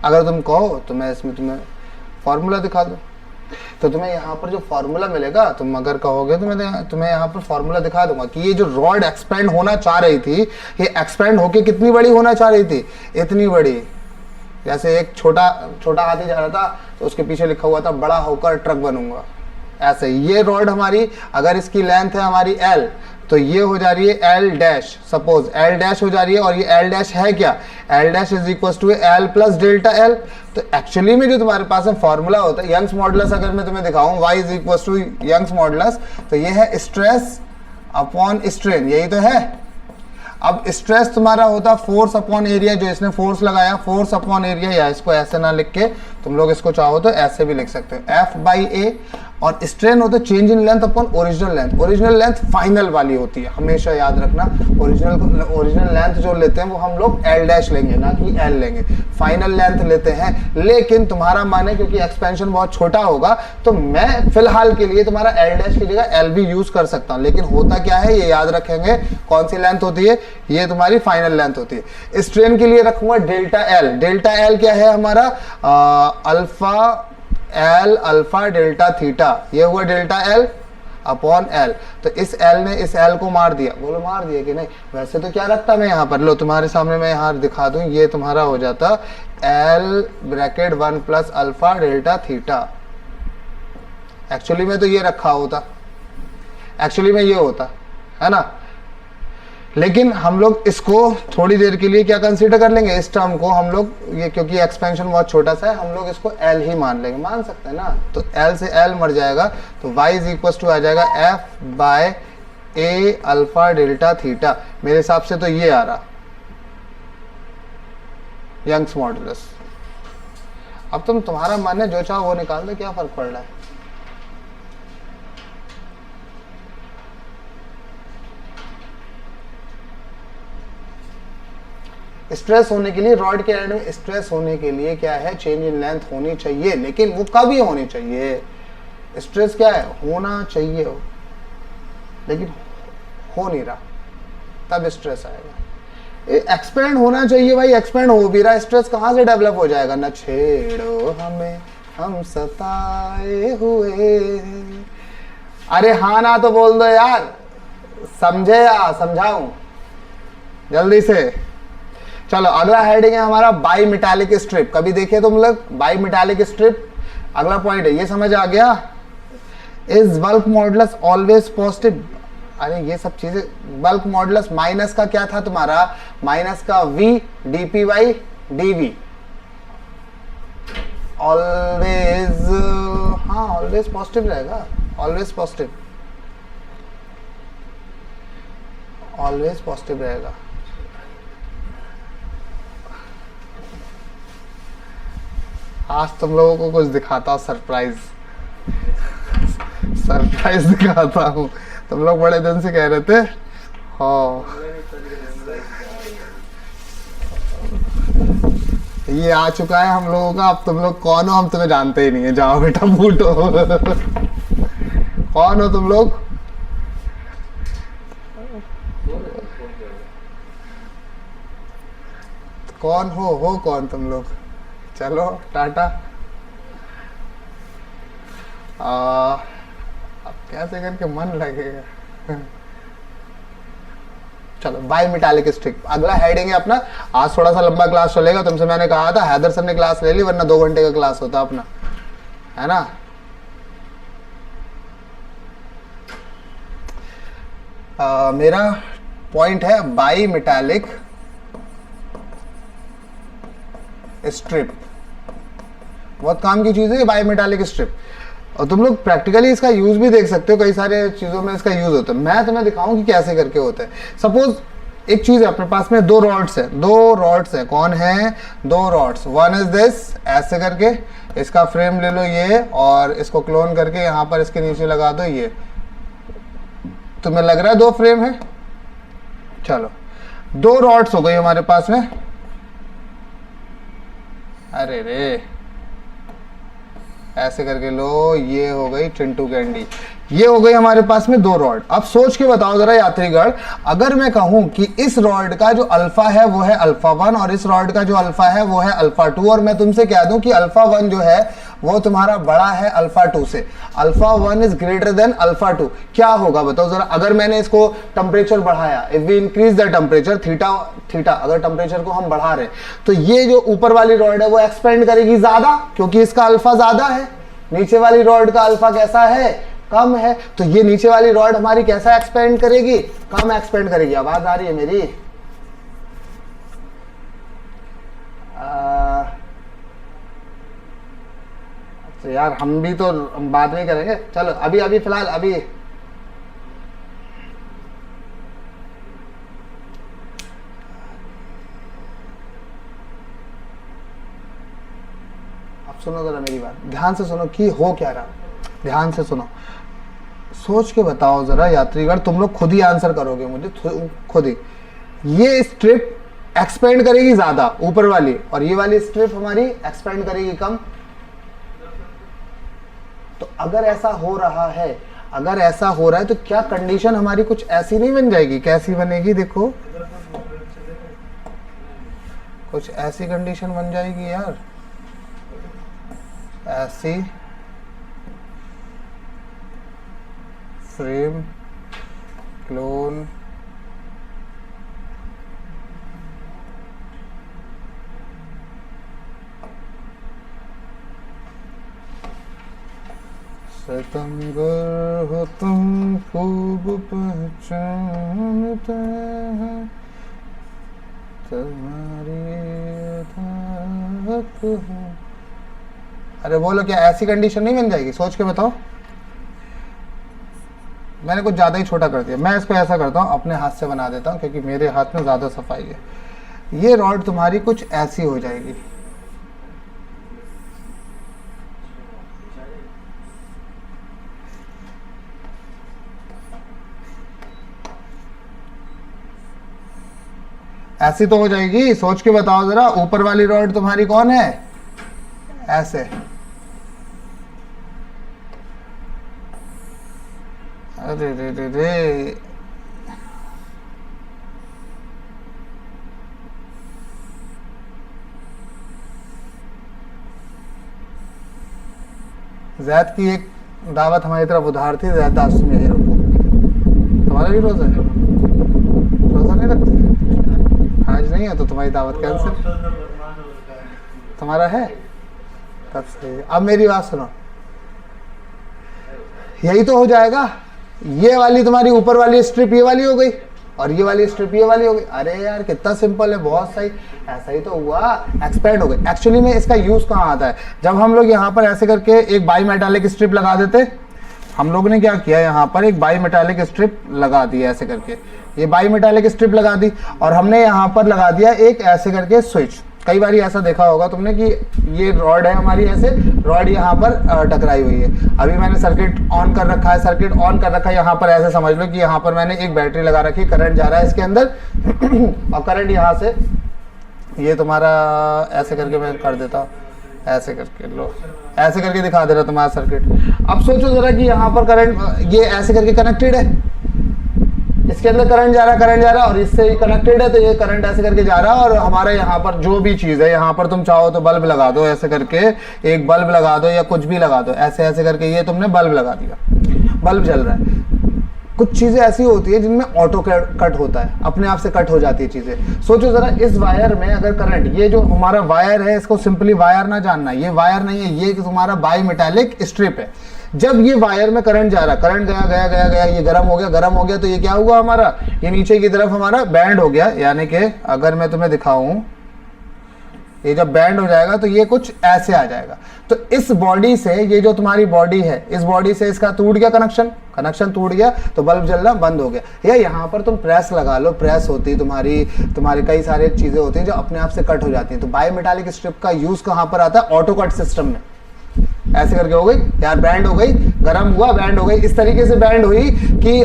अगर तुम कहो तो मैं इसमें तुम्हें फॉर्मूला दिखा दूं, तो तुम्हें यहाँ पर जो फॉर्मूला मिलेगा, तुम अगर कहोगे तो मैं तुम्हें यहाँ पर फॉर्मूला दिखा दूंगा कि ये जो रॉड एक्सपेंड होना चाह रही थी, ये एक्सपेंड होके कितनी बड़ी होना चाह रही थी, इतनी बड़ी। जैसे एक छोटा हाथी जा रहा था तो उसके पीछे लिखा हुआ था बड़ा होकर ट्रक बनूंगा, ऐसे ये रॉड हमारी अगर इसकी लेंथ है हमारी l, तो ये हो जा रही है L dash, suppose L dash हो जा रही है, और ये एल डैश है क्या, L dash is equal to L plus delta L. तो एक्चुअली में जो तुम्हारे पास में फॉर्मूला होता है यंग्स मॉडुलस, अगर मैं तुम्हें दिखाऊं y is equal to Young's modulus, तो ये है स्ट्रेस अपॉन स्ट्रेन, यही तो है। अब स्ट्रेस तुम्हारा होता फोर्स अपॉन एरिया, जो इसने फोर्स लगाया, फोर्स अपॉन एरिया, या इसको ऐसे ना लिख के तुम लोग इसको चाहो तो ऐसे भी लिख सकते हो, एफ बाई ए। और स्ट्रेन होता है change in length upon original length. Original length final वाली होती है, हमेशा याद रखना। ओरिजिनल लेंथ जो लेते हैं वो हम लोग एल डैश लेंगे, ना कि एल लेंगे, फाइनल लेंथ लेते हैं। लेकिन तुम्हारा मन है क्योंकि एक्सपेंशन बहुत छोटा होगा, तो मैं फिलहाल के लिए तुम्हारा एल डैश की जगह एल भी यूज कर सकता हूं। लेकिन होता क्या है ये याद रखेंगे, कौन सी लेंथ होती है, ये तुम्हारी फाइनल लेंथ होती है। स्ट्रेन के लिए रखूंगा डेल्टा एल। डेल्टा एल क्या है हमारा, alpha L alpha delta theta, ये हुआ डेल्टा एल अपॉन एल। तो इस एल ने इस एल को मार दिया, बोलो मार दिया कि नहीं? वैसे तो क्या रखता मैं यहाँ पर, लो तुम्हारे सामने मैं यहाँ दिखा दूं, ये तुम्हारा हो जाता L bracket 1 plus alpha delta theta. Actually में तो ये रखा होता, एक्चुअली में ये होता है ना। लेकिन हम लोग इसको थोड़ी देर के लिए क्या कंसीडर कर लेंगे, इस टर्म को हम लोग, ये क्योंकि एक्सपेंशन बहुत छोटा सा है, हम लोग इसको एल ही मान लेंगे, मान सकते हैं ना। तो एल से एल मर जाएगा, तो y इज इक्वल टू आ जाएगा एफ बाय ए अल्फा डेल्टा थीटा। मेरे हिसाब से तो ये आ रहा यंग्स मॉडुलस। अब तुम्हारा मन है जो चाहो वो निकाल दो, क्या फर्क पड़ रहा है। स्ट्रेस होने के लिए, रॉड के एंड में स्ट्रेस होने के लिए क्या है, चेंज इन लेंथ होनी चाहिए, लेकिन वो कभी होनी चाहिए, स्ट्रेस क्या है, होना चाहिए हो, लेकिन हो नहीं रहा, तब स्ट्रेस आएगा। एक्सपेंड होना चाहिए भाई, एक्सपेंड हो भी रहा, स्ट्रेस कहाँ से डेवलप हो जाएगा, न छेड़ो हमें हम सताए हुए। अरे हाँ ना तो बोल दो यार, समझे या समझाऊं जल्दी से। चलो अगला हेडिंग है हमारा बाई मेटालिक स्ट्रिप। कभी देखे तुम लोग बाई मेटालिक स्ट्रिप? अगला पॉइंट है, ये समझ आ गया। Is bulk modulus always positive? अरे ये सब चीजें, बल्क मॉडुलस माइनस का क्या था तुम्हारा, माइनस का v dp by dv, always, हाँ ऑलवेज पॉजिटिव रहेगा, ऑलवेज पॉजिटिव, ऑलवेज पॉजिटिव रहेगा। आज तुम लोगों को कुछ दिखाता हूँ, सरप्राइज, सरप्राइज दिखाता हूँ। तुम लोग बड़े दिन से कह रहे थे, हाँ ये आ चुका है हम लोगों का। अब तुम लोग कौन हो, हम तुम्हें जानते ही नहीं है, जाओ बेटा फूटो। कौन हो तुम लोग? कौन हो कौन तुम लोग? चलो टाटा। अब कैसे करके मन लगेगा। चलो बाई मेटालिक स्ट्रिप अगला हेडिंग है अपना। आज थोड़ा सा लंबा क्लास चलेगा, तुमसे मैंने कहा था, हैदर सर ने क्लास ले ली, वरना 2 घंटे का क्लास होता अपना, है ना। मेरा पॉइंट है बाई मेटालिक स्ट्रिप, बहुत काम की चीज है बाई मेटालिक स्ट्रिप। और तुम लोग प्रैक्टिकली इसका यूज भी देख सकते हो, कई सारे चीजों में इसका यूज होता है। मैं तुम्हें दिखाऊं कि कैसे करके होता है। सपोज एक चीज है अपने पास में, 2 रॉड्स है, 2 रॉड्स है, कौन है, 2 रॉड्स। वन इज दिस, ऐसे करके इसका फ्रेम ले लो ये, और इसको क्लोन करके यहाँ पर इसके नीचे लगा दो ये। तुम्हें लग रहा है 2 फ्रेम है? चलो 2 रॉड्स हो गई हमारे पास में। अरे रे, ऐसे करके लो, ये हो गई चिंटू कैंडी, ये हो गई हमारे पास में 2 रॉड। अब सोच के बताओ जरा यात्रीगण, अगर मैं कहूं कि इस रॉड का जो अल्फा है वो है अल्फा 1 और इस रॉड का जो अल्फा है वो है अल्फा 2, और मैं तुमसे कह दूं कि अल्फा 1 जो है वो तुम्हारा बड़ा है अल्फा 2 से, alpha 1 is greater than alpha 2, क्या होगा बताओ जरा। अगर मैंने इसको टेम्परेचर बढ़ाया, if we increase the temperature, theta अगर टेम्परेचर को हम बढ़ा रहे, तो ये जो ऊपर वाली रॉड है वो एक्सपेंड करेगी ज्यादा, क्योंकि इसका अल्फा ज्यादा है। नीचे वाली रॉड का अल्फा कैसा है, कम है, तो ये नीचे वाली रॉड हमारी कैसा एक्सपेंड करेगी, कम एक्सपेंड करेगी। आवाज आ रही है मेरी? तो यार हम भी तो बाद में करेंगे, चलो अभी फिलहाल अभी सुनो जरा मेरी बात, ध्यान से सुनो कि हो क्या रहा, ध्यान से सुनो, सोच के बताओ जरा यात्रीगण, तुम लोग खुद ही आंसर करोगे मुझे खुद ही। ये स्ट्रिप एक्सपेंड करेगी ज्यादा ऊपर वाली, और ये वाली स्ट्रिप हमारी एक्सपेंड करेगी कम। तो अगर ऐसा हो रहा है, अगर ऐसा हो रहा है, तो क्या कंडीशन हमारी कुछ ऐसी नहीं बन जाएगी? कैसी बनेगी देखो, कुछ ऐसी कंडीशन बन जाएगी यार, ऐसी फ्रेम क्लोन सितमगर हो तुम खूब पहचानते हैं तुम्हारी धड़क हो। अरे बोलो क्या ऐसी कंडीशन नहीं बन जाएगी? सोच के बताओ। मैंने कुछ ज़्यादा ही छोटा कर दिया, मैं इसको ऐसा करता हूँ, अपने हाथ से बना देता हूँ, क्योंकि मेरे हाथ में ज़्यादा सफाई है। ये रॉड तुम्हारी कुछ ऐसी हो जाएगी, ऐसी तो हो जाएगी, सोच के बताओ जरा। ऊपर वाली रॉड तुम्हारी कौन है, ऐसे, अरे रे रे रे, जैद की एक दावत हमारी तरफ उधार थी, जैद दास में ही रुको। तुम्हारा भी रोजा है, रोजा नहीं रखते आज नहीं है तो तुम्हारी दावत कैंसिल। तुम्हारा है तब सही। अब मेरी बात सुनो, यही तो हो जाएगा। ये वाली तुम्हारी ऊपर वाली स्ट्रिप ये वाली हो गई और ये वाली स्ट्रिप ये वाली हो गई। अरे यार कितना सिंपल है, बहुत सही, ऐसा ही तो हुआ, एक्सपेंड हो गई। एक्चुअली में इसका यूज कहाँ आता है, जब हम लोग यहाँ पर ऐसे करके एक बाई मेटालिक स्ट्रिप लगा देते। हम लोग ने क्या किया, यहाँ पर एक बाई मेटालिक स्ट्रिप लगा दी ऐसे करके, ये बाई मेटालिक स्ट्रिप लगा दी और हमने यहाँ पर लगा दिया एक ऐसे करके स्विच। कई बार ऐसा देखा होगा तुमने कि ये रॉड है हमारी, ऐसे रॉड यहाँ पर टकराई हुई है। अभी मैंने सर्किट ऑन कर रखा है, सर्किट ऑन कर रखा है यहाँ पर, ऐसे समझ लो कि यहाँ पर मैंने एक बैटरी लगा रखी है, करंट जा रहा है इसके अंदर और करंट यहाँ से, ये तुम्हारा ऐसे करके मैं कर देता हूँ, ऐसे करके लो, ऐसे करके दिखा दे रहा तुम्हारा सर्किट। अब सोचो जरा कि यहाँ पर करंट ये ऐसे करके कनेक्टेड है, इसके अंदर करंट जा रहा है और इससे कनेक्टेड है, तो ये करंट ऐसे करके जा रहा है और हमारा यहाँ पर जो भी चीज है, यहाँ पर तुम चाहो तो बल्ब लगा दो, ऐसे करके एक बल्ब लगा दो या कुछ भी लगा दो, ऐसे ऐसे करके ये तुमने बल्ब लगा दिया, बल्ब जल रहा है। कुछ चीजें ऐसी होती है जिनमें ऑटो कट होता है, अपने आप से कट हो जाती है चीजें। सोचो जरा इस वायर में अगर करंट, ये जो हमारा वायर है इसको सिंपली वायर ना जानना, ये वायर नहीं है, ये तुम्हारा बाई मेटालिक स्ट्रिप है। जब ये वायर में करंट जा रहा, करंट गया गया गया गया, ये गर्म हो गया, तो ये क्या हुआ हमारा, ये नीचे की तरफ हमारा बैंड हो गया। यानी कि अगर मैं तुम्हें दिखाऊं, ये जब बैंड हो जाएगा तो ये कुछ ऐसे आ जाएगा। तो इस बॉडी से, ये जो तुम्हारी बॉडी है, इस बॉडी से इसका टूट गया कनेक्शन टूट गया तो बल्ब जलना बंद हो गया। या यहाँ पर तुम प्रेस लगा लो, प्रेस होती है तुम्हारी कई सारी चीजें होती हैं जो अपने आप से कट हो जाती हैं। तो बाई मेटालिक स्ट्रिप का यूज कहाँ पर आता है, ऑटो कट सिस्टम में। ऐसे करके हो गई यार, बैंड हो गई, गर्म हुआ, बैंड हो गई, इस तरीके से बैंड हुई कि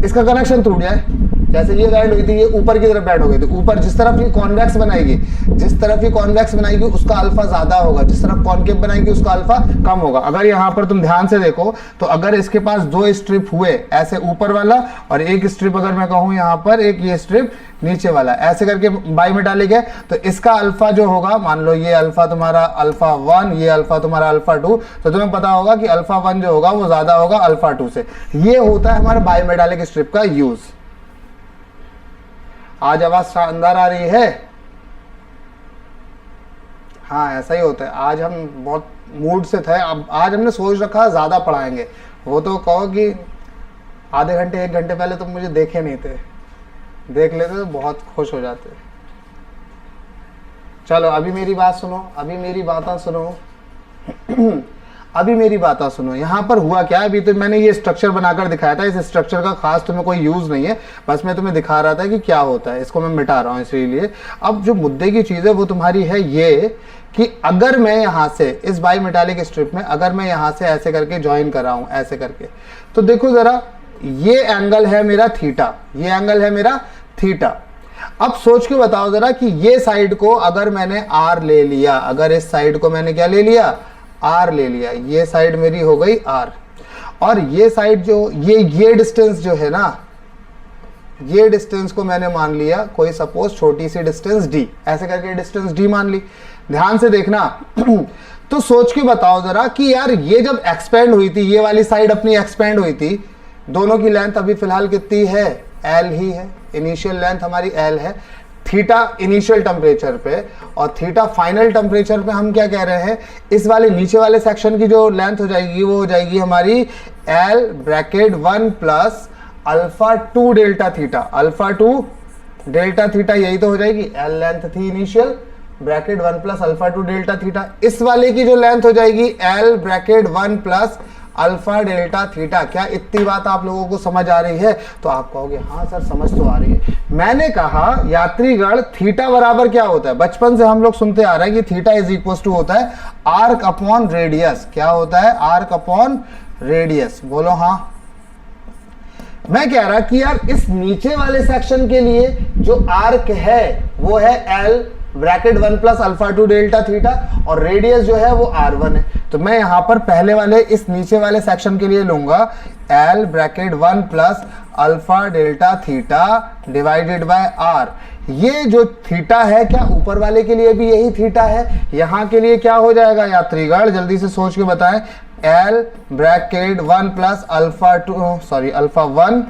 इसका कनेक्शन टूट जाए। जैसे ये बैंड हुई थी, ये ऊपर की तरफ बैंड हो गई थी, ऊपर जिस तरफ ये कॉन्वेक्स बनाएगी उसका अल्फा ज्यादा होगा, जिस तरफ कॉन्केव बनाएगी उसका अल्फा कम होगा। अगर यहाँ पर तुम ध्यान से देखो तो अगर इसके पास दो स्ट्रिप हुए, ऐसे ऊपर वाला और एक स्ट्रिप अगर मैं कहूँ यहाँ पर एक ये स्ट्रिप नीचे वाला, ऐसे करके बाई मेटालिक है, तो इसका अल्फा जो होगा, मान लो ये अल्फा तुम्हारा अल्फा 1, ये अल्फा तुम्हारा अल्फा 2, तो तुम्हें पता होगा कि अल्फा 1 जो होगा वो ज्यादा होगा अल्फा 2 से। ये होता है हमारा बाई मेटालिक स्ट्रिप का यूज। आज आवाज शानदार आ रही है? हाँ ऐसा ही होता है। आज हम बहुत मूड से थे, अब आज हमने सोच रखा ज्यादा पढ़ाएंगे। वो तो कहो कि आधे घंटे 1 घंटे पहले तुम मुझे देखे नहीं थे, देख लेते तो बहुत खुश हो जाते। चलो अभी मेरी बात सुनो, अभी मेरी बात सुनो। यहाँ पर हुआ क्या, अभी तो मैंने ये स्ट्रक्चर बनाकर दिखाया था, इस स्ट्रक्चर का खास तुम्हें कोई यूज नहीं है, बस मैं तुम्हें दिखा रहा था कि क्या होता है, इसको मैं मिटा रहा हूँ इसीलिए। अब जो मुद्दे की चीज है वो तुम्हारी है ये कि अगर मैं यहाँ से इस बाई मेटालिक स्ट्रिप में अगर मैं यहाँ से ऐसे करके ज्वाइन कर रहा हूँ, ऐसे करके, तो देखो जरा, ये एंगल है मेरा थीटा, ये एंगल है मेरा थीटा। अब सोच के बताओ जरा कि ये साइड को अगर मैंने आर ले लिया, अगर इस साइड को मैंने क्या ले लिया, आर ले लिया, ये साइड मेरी हो गई आर, और ये साइड जो ये डिस्टेंस जो है ना, ये डिस्टेंस को मैंने मान लिया कोई सपोज छोटी सी डिस्टेंस डी, ऐसे करके डिस्टेंस डी मान ली। ध्यान से देखना तो सोच के बताओ जरा कि यार ये जब एक्सपेंड हुई थी, ये वाली साइड अपनी एक्सपेंड हुई थी, दोनों की लेंथ अभी फिलहाल कितनी है, एल ही है, इनिशियल लेंथ हमारी एल है। थीटा इनिशियल टेम्परेचर पे और थीटा फाइनल टेम्परेचर पे हम क्या कह रहे हैं, इस वाले नीचे वाले सेक्शन की जो लेंथ हो जाएगी वो हो जाएगी हमारी L bracket 1 plus alpha 2 delta theta, alpha 2 delta theta, यही तो हो जाएगी। एल लेंथ थी initial, bracket 1 plus alpha 2 delta theta. इस वाले की जो लेंथ हो जाएगी L bracket 1 plus alpha delta theta. क्या इतनी बात आप लोगों को समझ आ रही है? तो आप कहोगे हाँ सर समझ तो आ रही है। मैंने कहा यात्रीगण थीटा बराबर क्या होता है, बचपन से हम लोग सुनते आ रहे हैं कि थीटा इज इक्वल टू होता है आर्क अपॉन रेडियस। क्या होता है? Arc upon radius. बोलो हाँ। मैं कह रहा कि यार इस नीचे वाले सेक्शन के लिए जो आर्क है वो है L bracket 1 plus alpha 2 delta theta और रेडियस जो है वो R1 है। तो मैं यहां पर पहले वाले इस नीचे वाले सेक्शन के लिए लूंगा L bracket 1 plus alpha delta theta divided by R। ये जो थीटा है क्या ऊपर वाले के लिए भी यही थीटा है? यहां के लिए क्या हो जाएगा यात्रीगण, जल्दी से सोच के बताएं। L bracket 1 plus alpha 2 sorry alpha 1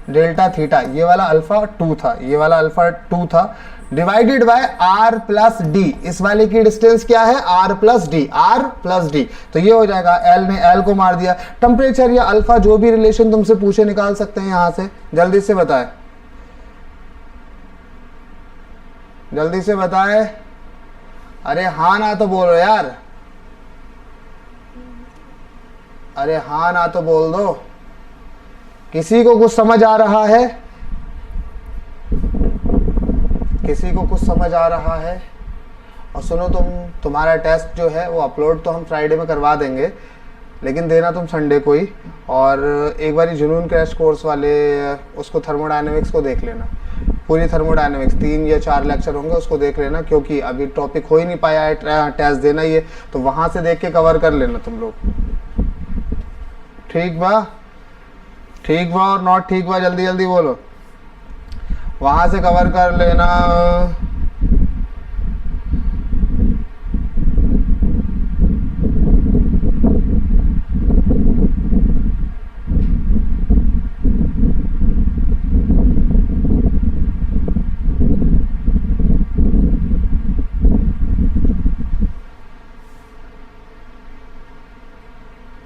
delta theta, ये वाला अल्फा 2 था, ये वाला अल्फा 2 था, divided by R plus D. इस वाले की डिस्टेंस क्या है? R plus D, R plus D. तो ये हो जाएगा, L ने L को मार दिया। टेम्परेचर या अल्फा जो भी रिलेशन तुमसे पूछे निकाल सकते हैं यहां से, जल्दी से बताएं, जल्दी से बताएं। अरे हाँ ना तो बोलो यार, अरे हाँ ना तो बोल दो। किसी को कुछ समझ आ रहा है? किसी को कुछ समझ आ रहा है? और सुनो, तुम्हारा टेस्ट जो है वो अपलोड तो हम फ्राइडे में करवा देंगे, लेकिन देना तुम संडे को ही। और एक बार जुनून क्रैश कोर्स वाले उसको थर्मोडायनेमिक्स को देख लेना, पूरी थर्मोडायनेमिक्स 3 या 4 लेक्चर होंगे, उसको देख लेना, क्योंकि अभी टॉपिक हो ही नहीं पाया है, टेस्ट देना ही है, तो वहां से देख के कवर कर लेना तुम लोग। ठीक बा? ठीक बा और नॉट ठीक बा? जल्दी जल्दी बोलो, वहां से कवर कर लेना।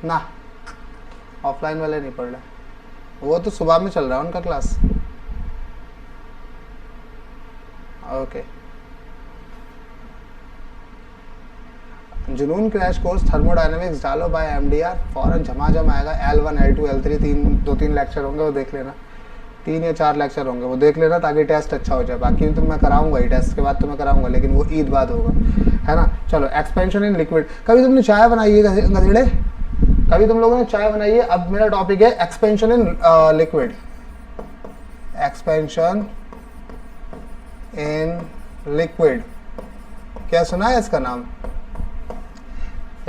ना ऑफलाइन वाले नहीं पढ़ रहे, वो तो सुबह में चल रहा है उनका क्लास। ओके, जुनून क्रैश कोर्स थर्मोडायनेमिक्स डालो बाय एमडीआर, फौरन झमाझम आएगा। L1 L2 L3 2-3 लेक्चर होंगे, वो देख लेना। 3 या 4 लेक्चर होंगे, वो देख लेना, ताकि टेस्ट अच्छा हो जाए। बाकी तो मैं कराऊंगा ही, टेस्ट के बाद तो मैं कराऊंगा, लेकिन वो ईद बाद होगा, है ना। चलो, एक्सपेंशन इन लिक्विड। कभी तुमने चाय बनाई है गधेड़े? कभी तुम लोगों ने चाय बनाई है? अब मेरा टॉपिक है expansion in liquid. Expansion in liquid, क्या सुना है इसका नाम?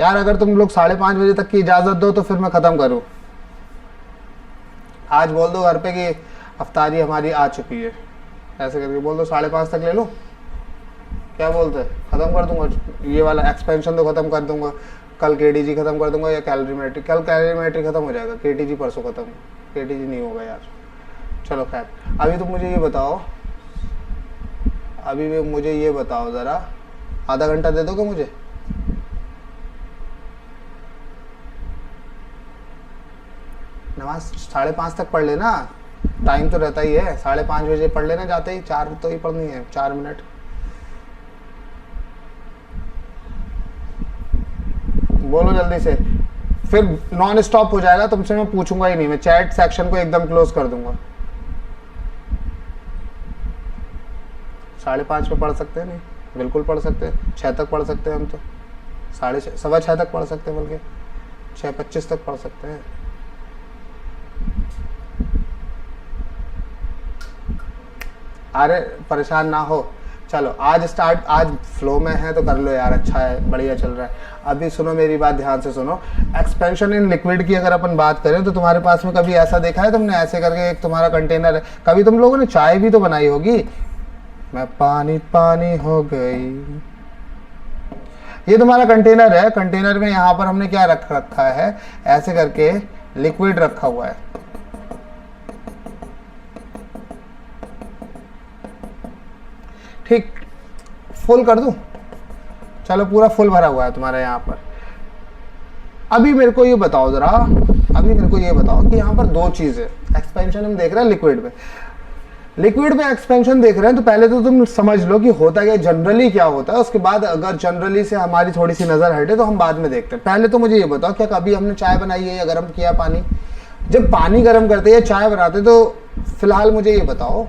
यार अगर तुम लोग 5:30 बजे तक की इजाजत दो तो फिर मैं खत्म करूं। आज बोल दो घर पे कि अफ्तारी हमारी आ चुकी है, ऐसे करके बोल दो, 5:30 तक ले लो। क्या बोलते? खत्म कर दूंगा ये वाला एक्सपेंशन, तो खत्म कर दूंगा। कल केटीजी खत्म कर दूंगा, या कैलोरीमेट्री। कल कैलोरीमेट्री खत्म हो जाएगा, केटीजी परसों खत्म। केटीजी नहीं होगा यार। चलो खैर, अभी तुम मुझे ये बताओ, अभी भी मुझे ये बताओ ज़रा, आधा घंटा दे दोगे मुझे? नमाज 5:30 तक पढ़ लेना, टाइम तो रहता ही है। 5:30 बजे पढ़ लेना, जाते ही 4 तो ही पढ़नी है, 4 मिनट। बोलो जल्दी से, फिर नॉन स्टॉप हो जाएगा, तुमसे मैं पूछूंगा ही नहीं, मैं चैट सेक्शन को एकदम क्लोज कर दूंगा। 5:30 पे पढ़ सकते हैं? नहीं, बिल्कुल पढ़ सकते हैं। 6 तक पढ़ सकते हैं हम तो, 6:30 6:15 तक पढ़ सकते हैं, बल्कि 6:25 तक पढ़ सकते हैं। अरे परेशान ना हो, चलो आज स्टार्ट, आज फ्लो में है तो कर लो यार, अच्छा है, बढ़िया चल रहा है। अभी सुनो मेरी बात, ध्यान से सुनो। एक्सपेंशन इन लिक्विड की अगर अपन बात करें तो तुम्हारे पास में कभी ऐसा देखा है तुमने, ऐसे करके एक तुम्हारा कंटेनर है, कभी तुम लोगों ने चाय भी तो बनाई होगी। मैं पानी पानी हो गई, ये तुम्हारा कंटेनर है। कंटेनर में यहाँ पर हमने क्या रखा है, ऐसे करके लिक्विड रखा हुआ है। ठीक, फुल कर दूं? चलो, पूरा फुल भरा हुआ है तुम्हारा यहाँ पर। अभी मेरे को ये बताओ जरा, अभी मेरे को ये बताओ कि यहाँ पर 2 चीजें, एक्सपेंशन हम देख रहे हैं लिक्विड में, लिक्विड में एक्सपेंशन देख रहे हैं, तो पहले तो तुम समझ लो कि होता क्या, जनरली क्या होता है। उसके बाद अगर जनरली से हमारी थोड़ी सी नजर हटे तो हम बाद में देखते हैं। पहले तो मुझे ये बताओ, क्या कभी हमने चाय बनाई है या गर्म किया पानी? जब पानी गर्म करते या चाय बनाते तो फिलहाल मुझे ये बताओ,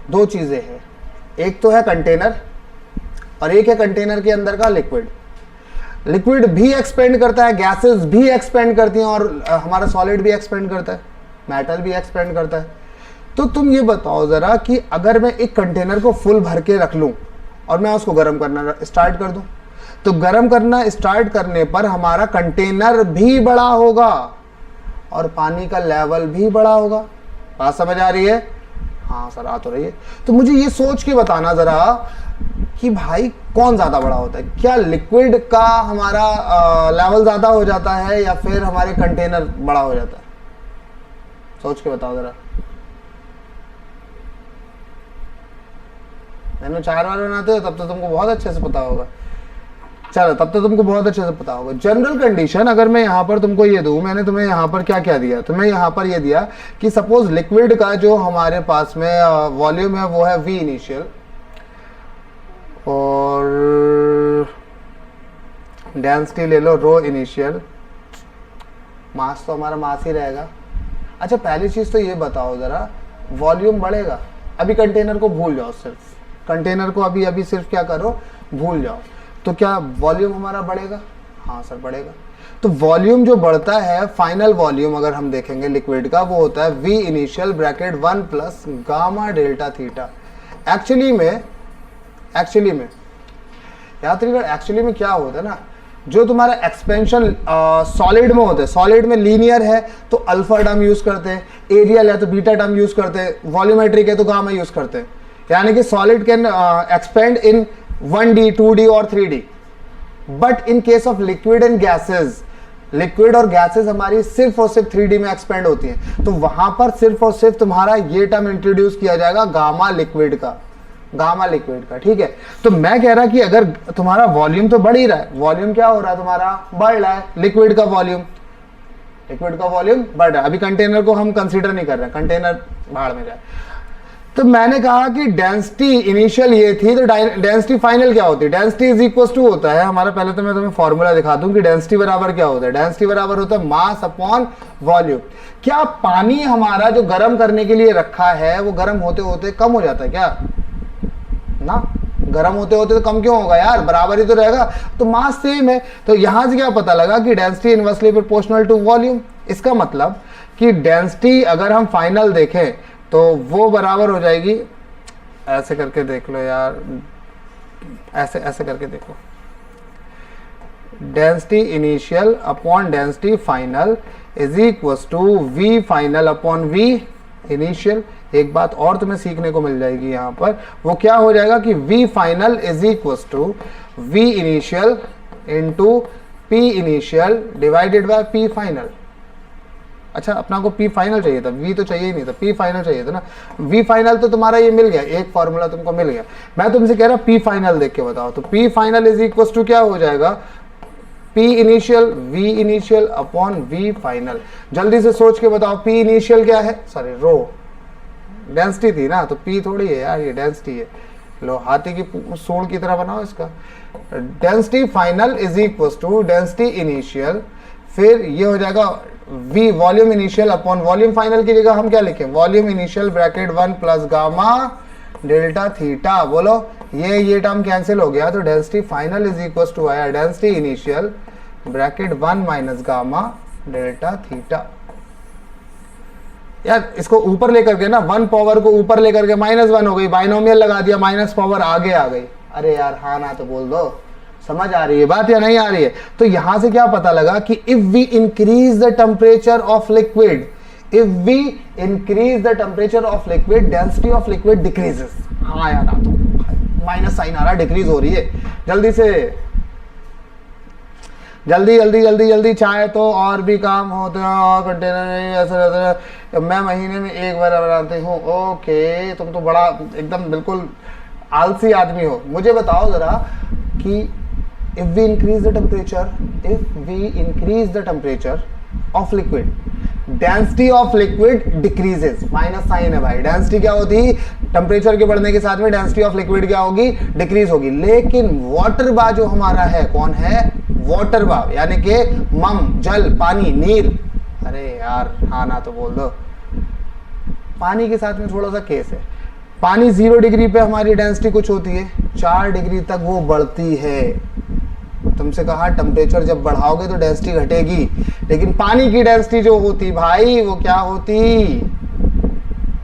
2 चीजें हैं, एक तो है कंटेनर और एक है कंटेनर के अंदर का लिक्विड। लिक्विड भी एक्सपेंड करता है, गैसेस भी एक्सपेंड करती हैं, और हमारा सॉलिड भी एक्सपेंड करता है, मेटल भी एक्सपेंड करता है। तो तुम ये बताओ ज़रा कि अगर मैं एक कंटेनर को फुल भर के रख लूँ और मैं उसको गर्म करना स्टार्ट कर दूँ, तो गर्म करना स्टार्ट करने पर हमारा कंटेनर भी बड़ा होगा और पानी का लेवल भी बड़ा होगा। बात समझ आ रही है? हाँ सर, आ तो रही है। तो मुझे ये सोच के बताना ज़रा कि भाई कौन ज़्यादा बड़ा होता है, क्या लिक्विड का हमारा लेवल ज़्यादा हो जाता है या फिर हमारे कंटेनर बड़ा हो जाता है? सोच के बताओ ज़रा। मैंने 4 बार बनाते हो तब तो तुमको बहुत अच्छे से पता होगा। चलो, तब तो तुमको बहुत अच्छे से पता होगा। जनरल कंडीशन अगर मैं यहाँ पर तुमको ये दूँ, मैंने तुम्हें यहाँ पर क्या क्या दिया, तुम्हें यहाँ पर ये दिया कि सपोज लिक्विड का जो हमारे पास में वॉल्यूम है वो है V इनिशियल, और डेंसिटी ले लो रो इनिशियल, मास तो हमारा मास ही रहेगा। अच्छा, पहली चीज़ तो ये बताओ ज़रा, वॉल्यूम बढ़ेगा? अभी कंटेनर को भूल जाओ, सिर्फ कंटेनर को अभी सिर्फ क्या करो, भूल जाओ। तो क्या वॉल्यूम हमारा बढ़ेगा? हाँ सर, बढ़ेगा। तो वॉल्यूम जो बढ़ता है, फाइनल वॉल्यूम अगर हम देखेंगे लिक्विड का, वो होता है V initial bracket 1 plus gamma delta theta. Actually में याद रखिएगा, एक्चुअली में क्या होता है ना, जो तुम्हारा एक्सपेंशन सॉलिड में होता है, सॉलिड में लीनियर है तो अल्फा टर्म यूज करते हैं, एरियल है तो बीटा टर्म यूज करते हैं, वॉल्यूमेट्रिक है तो गामा यूज करते हैं। यानी कि solid can expand in 1D 2D और 3D, but in case of liquid and gases, liquid और गैसेस हमारी सिर्फ और सिर्फ 3D में एक्सपेंड होती हैं। तो वहां पर सिर्फ और सिर्फ तुम्हारा ये टर्म इंट्रोड्यूस किया जाएगा, गामा लिक्विड का, ठीक है। तो मैं कह रहा कि अगर तुम्हारा वॉल्यूम तो बढ़ ही रहा है, वॉल्यूम क्या हो रहा है तुम्हारा, बढ़ रहा है, लिक्विड का वॉल्यूम बढ़ रहा है। अभी कंटेनर को हम कंसीडर नहीं कर रहे, कंटेनर बाहर में जाए। तो मैंने कहा कि डेंसिटी इनिशियल ये थी, तो डेंसिटी फाइनल क्या होती है? डेंसिटी इज इक्वल टू होता है हमारा, पहले तो मैं तुम्हें फॉर्मूला दिखा दूं कि डेंसिटी बराबर क्या होता है। डेंसिटी बराबर होता है मास अपॉन वॉल्यूम। क्या पानी हमारा जो गर्म करने के लिए रखा है वो गर्म होते होते कम हो जाता है क्या? ना, गर्म होते होते तो कम क्यों होगा यार, बराबर ही तो रहेगा। तो मास सेम है। तो यहां से क्या पता लगा कि density inversely proportional to volume. इसका मतलब कि डेंसिटी अगर हम फाइनल देखें तो वो बराबर हो जाएगी, ऐसे करके देख लो यार, ऐसे करके देखो, density initial upon density final is equal to V final upon V initial. एक बात और तुम्हें सीखने को मिल जाएगी यहाँ पर, वो क्या हो जाएगा कि V final is equal to V initial into P initial divided by P final. अच्छा, अपना को P फाइनल चाहिए था, V तो चाहिए ही नहीं था, P फाइनल चाहिए था ना। V फाइनल तो तुम्हारा ये मिल गया, एक फॉर्मूला तुमको मिल गया। मैं तुमसे कह रहा P फाइनल देख के बताओ। तो P final is equal to क्या हो जाएगा, P initial V initial upon V final. जल्दी से सोच के बताओ, P इनिशियल क्या है, सॉरी रो, डेंसिटी थी ना, तो P थोड़ी है यार, ये डेंसिटी है। लो, हाथी की सूंड की तरह बनाओ इसका। Density final is equal to density initial, फिर ये हो जाएगा V volume initial upon volume final की जगह हम क्या लिखें, volume initial bracket 1 plus gamma delta theta. बोलो, ये टर्म कैंसिल हो गया, तो density final is equal to आया density initial bracket 1 minus gamma delta theta. यार इसको ऊपर लेकर के ना, 1 पावर को ऊपर लेकर के -1 हो गई, बाइनोमियल लगा दिया, माइनस पावर आगे आ गई। अरे यार हाँ ना तो बोल दो, समझ आ रही है बात या नहीं आ रही है? तो यहां से क्या पता लगा कि if we increase the temperature of liquid, density of liquid decreases. हाँ यार, तो माइनस साइन आ रहा, डिक्रीज हो रही है। जल्दी से जल्दी चाहे तो और भी काम होते हैं, और कंटेनर ऐसा रहता है, मैं महीने में 1 बार बनाती हूँ। ओके, तुम तो बड़ा एकदम बिल्कुल आलसी आदमी हो। मुझे बताओ जरा कि if we increase the temperature of liquid, density of liquid decreases। Minus sign है भाई, डेंसिटी क्या होती, टेम्परेचर के बढ़ने के साथ में डेंसिटी ऑफ लिक्विड क्या होगी, डिक्रीज होगी। लेकिन वाटर बार जो हमारा है, कौन है, वाटर बार, यानी कि मम, जल, पानी, नीर। अरे यार हाँ ना तो बोल दो। पानी के साथ में थोड़ा सा केस है। पानी 0 डिग्री पे हमारी डेंसिटी कुछ होती है, 4 डिग्री तक वो बढ़ती है। तुमसे कहा टेम्परेचर जब बढ़ाओगे तो डेंसिटी घटेगी, लेकिन पानी की डेंसिटी जो होती भाई वो क्या होती,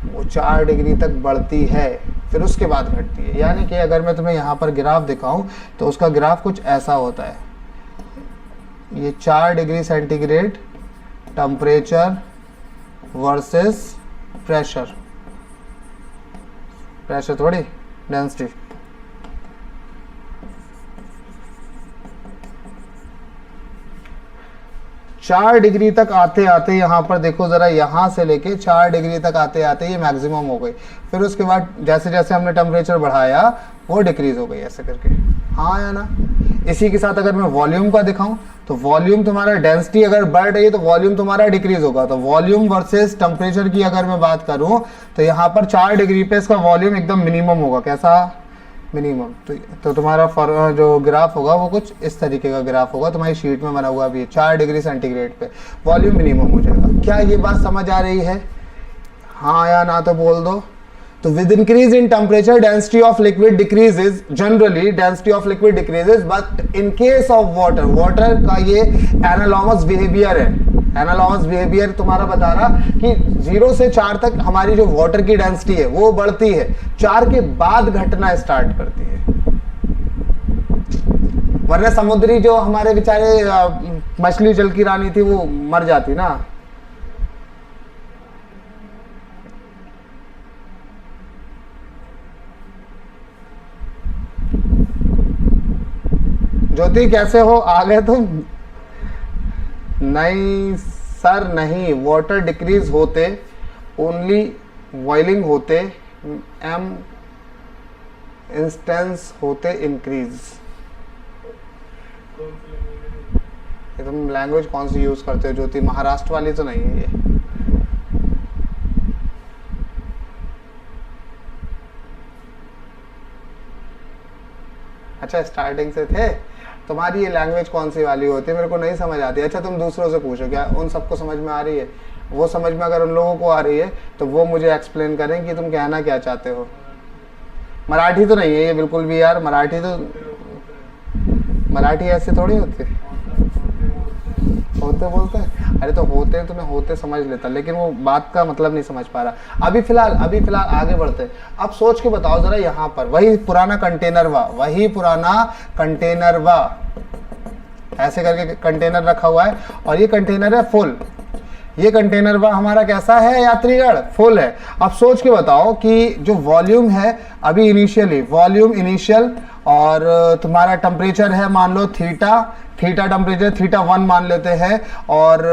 वो 4 डिग्री तक बढ़ती है, फिर उसके बाद घटती है। यानी कि अगर मैं तुम्हें यहाँ पर ग्राफ दिखाऊं तो उसका ग्राफ कुछ ऐसा होता है, ये 4 degree centigrade temperature versus pressure, pressure थोड़ी डेंसिटी। चार डिग्री तक आते आते यहाँ पर देखो जरा, यहाँ से लेके 4 डिग्री तक आते आते ये मैक्सिमम हो गई, फिर उसके बाद जैसे जैसे हमने टेम्परेचर बढ़ाया वो डिक्रीज हो गई ऐसे करके, हाँ या ना। इसी के साथ अगर मैं वॉल्यूम का दिखाऊं तो वॉल्यूम तुम्हारा, डेंसिटी अगर बढ़ रही है तो वॉल्यूम तुम्हारा डिक्रीज होगा। तो वॉल्यूम वर्सेस टेम्परेचर की अगर मैं बात करूं तो यहाँ पर 4 डिग्री पे इसका वॉल्यूम एकदम मिनिमम होगा, कैसा मिनिमम। तो तुम्हारा जो ग्राफ होगा वो कुछ इस तरीके का ग्राफ होगा, तुम्हारी शीट में बना हुआ भी 4 डिग्री सेंटीग्रेड पे वॉल्यूम मिनिमम हो जाएगा। क्या ये बात समझ आ रही है, हाँ या ना तो बोल दो। तो with increase in temperature density of liquid decreases, generally density of liquid decreases, but in case of water, water का ये एनालॉगस बिहेवियर है। एनालॉगस बिहेवियर तुम्हारा बता रहा कि 0 से 4 तक हमारी जो वाटर की डेंसिटी है वो बढ़ती है, 4 के बाद घटना स्टार्ट करती है। वरना समुद्री जो हमारे बेचारे मछली जल की रानी थी वो मर जाती ना। ज्योति कैसे हो, आ गए तुम? नहीं सर नहीं, वाटर डिक्रीज होते ओनली बॉइलिंग होते, एम इंस्टेंस होते इंक्रीज। ये तुम लैंग्वेज कौन सी यूज करते हो ज्योति, महाराष्ट्र वाली तो नहीं है ये। अच्छा स्टार्टिंग से थे, तुम्हारी ये लैंग्वेज कौन सी वाली होती है, मेरे को नहीं समझ आती। अच्छा तुम दूसरों से पूछो, क्या उन सबको समझ में आ रही है? वो समझ में अगर उन लोगों को आ रही है तो वो मुझे एक्सप्लेन करें कि तुम कहना क्या चाहते हो। मराठी तो नहीं है ये बिल्कुल भी यार, मराठी तो, मराठी ऐसे थोड़ी होती है, होते बोलते हैं। अरे तो होते हैं तो मैं होते समझ लेता, लेकिन वो बात का मतलब नहीं समझ पा रहा। अभी फिलहाल आगे बढ़ते। अब सोच के बताओ जरा, यहाँ पर वही पुराना कंटेनर वा, वही पुराना कंटेनर वा, ऐसे करके कंटेनर रखा हुआ है और ये कंटेनर है फुल। ये कंटेनर वा हमारा कैसा है यात्रीगण, फुल है। अब सोच के बताओ कि जो वॉल्यूम है अभी इनिशियली, वॉल्यूम इनिशियल, और तुम्हारा टेम्परेचर है मान लो थीटा टेम्परेचर θ1 मान लेते हैं, और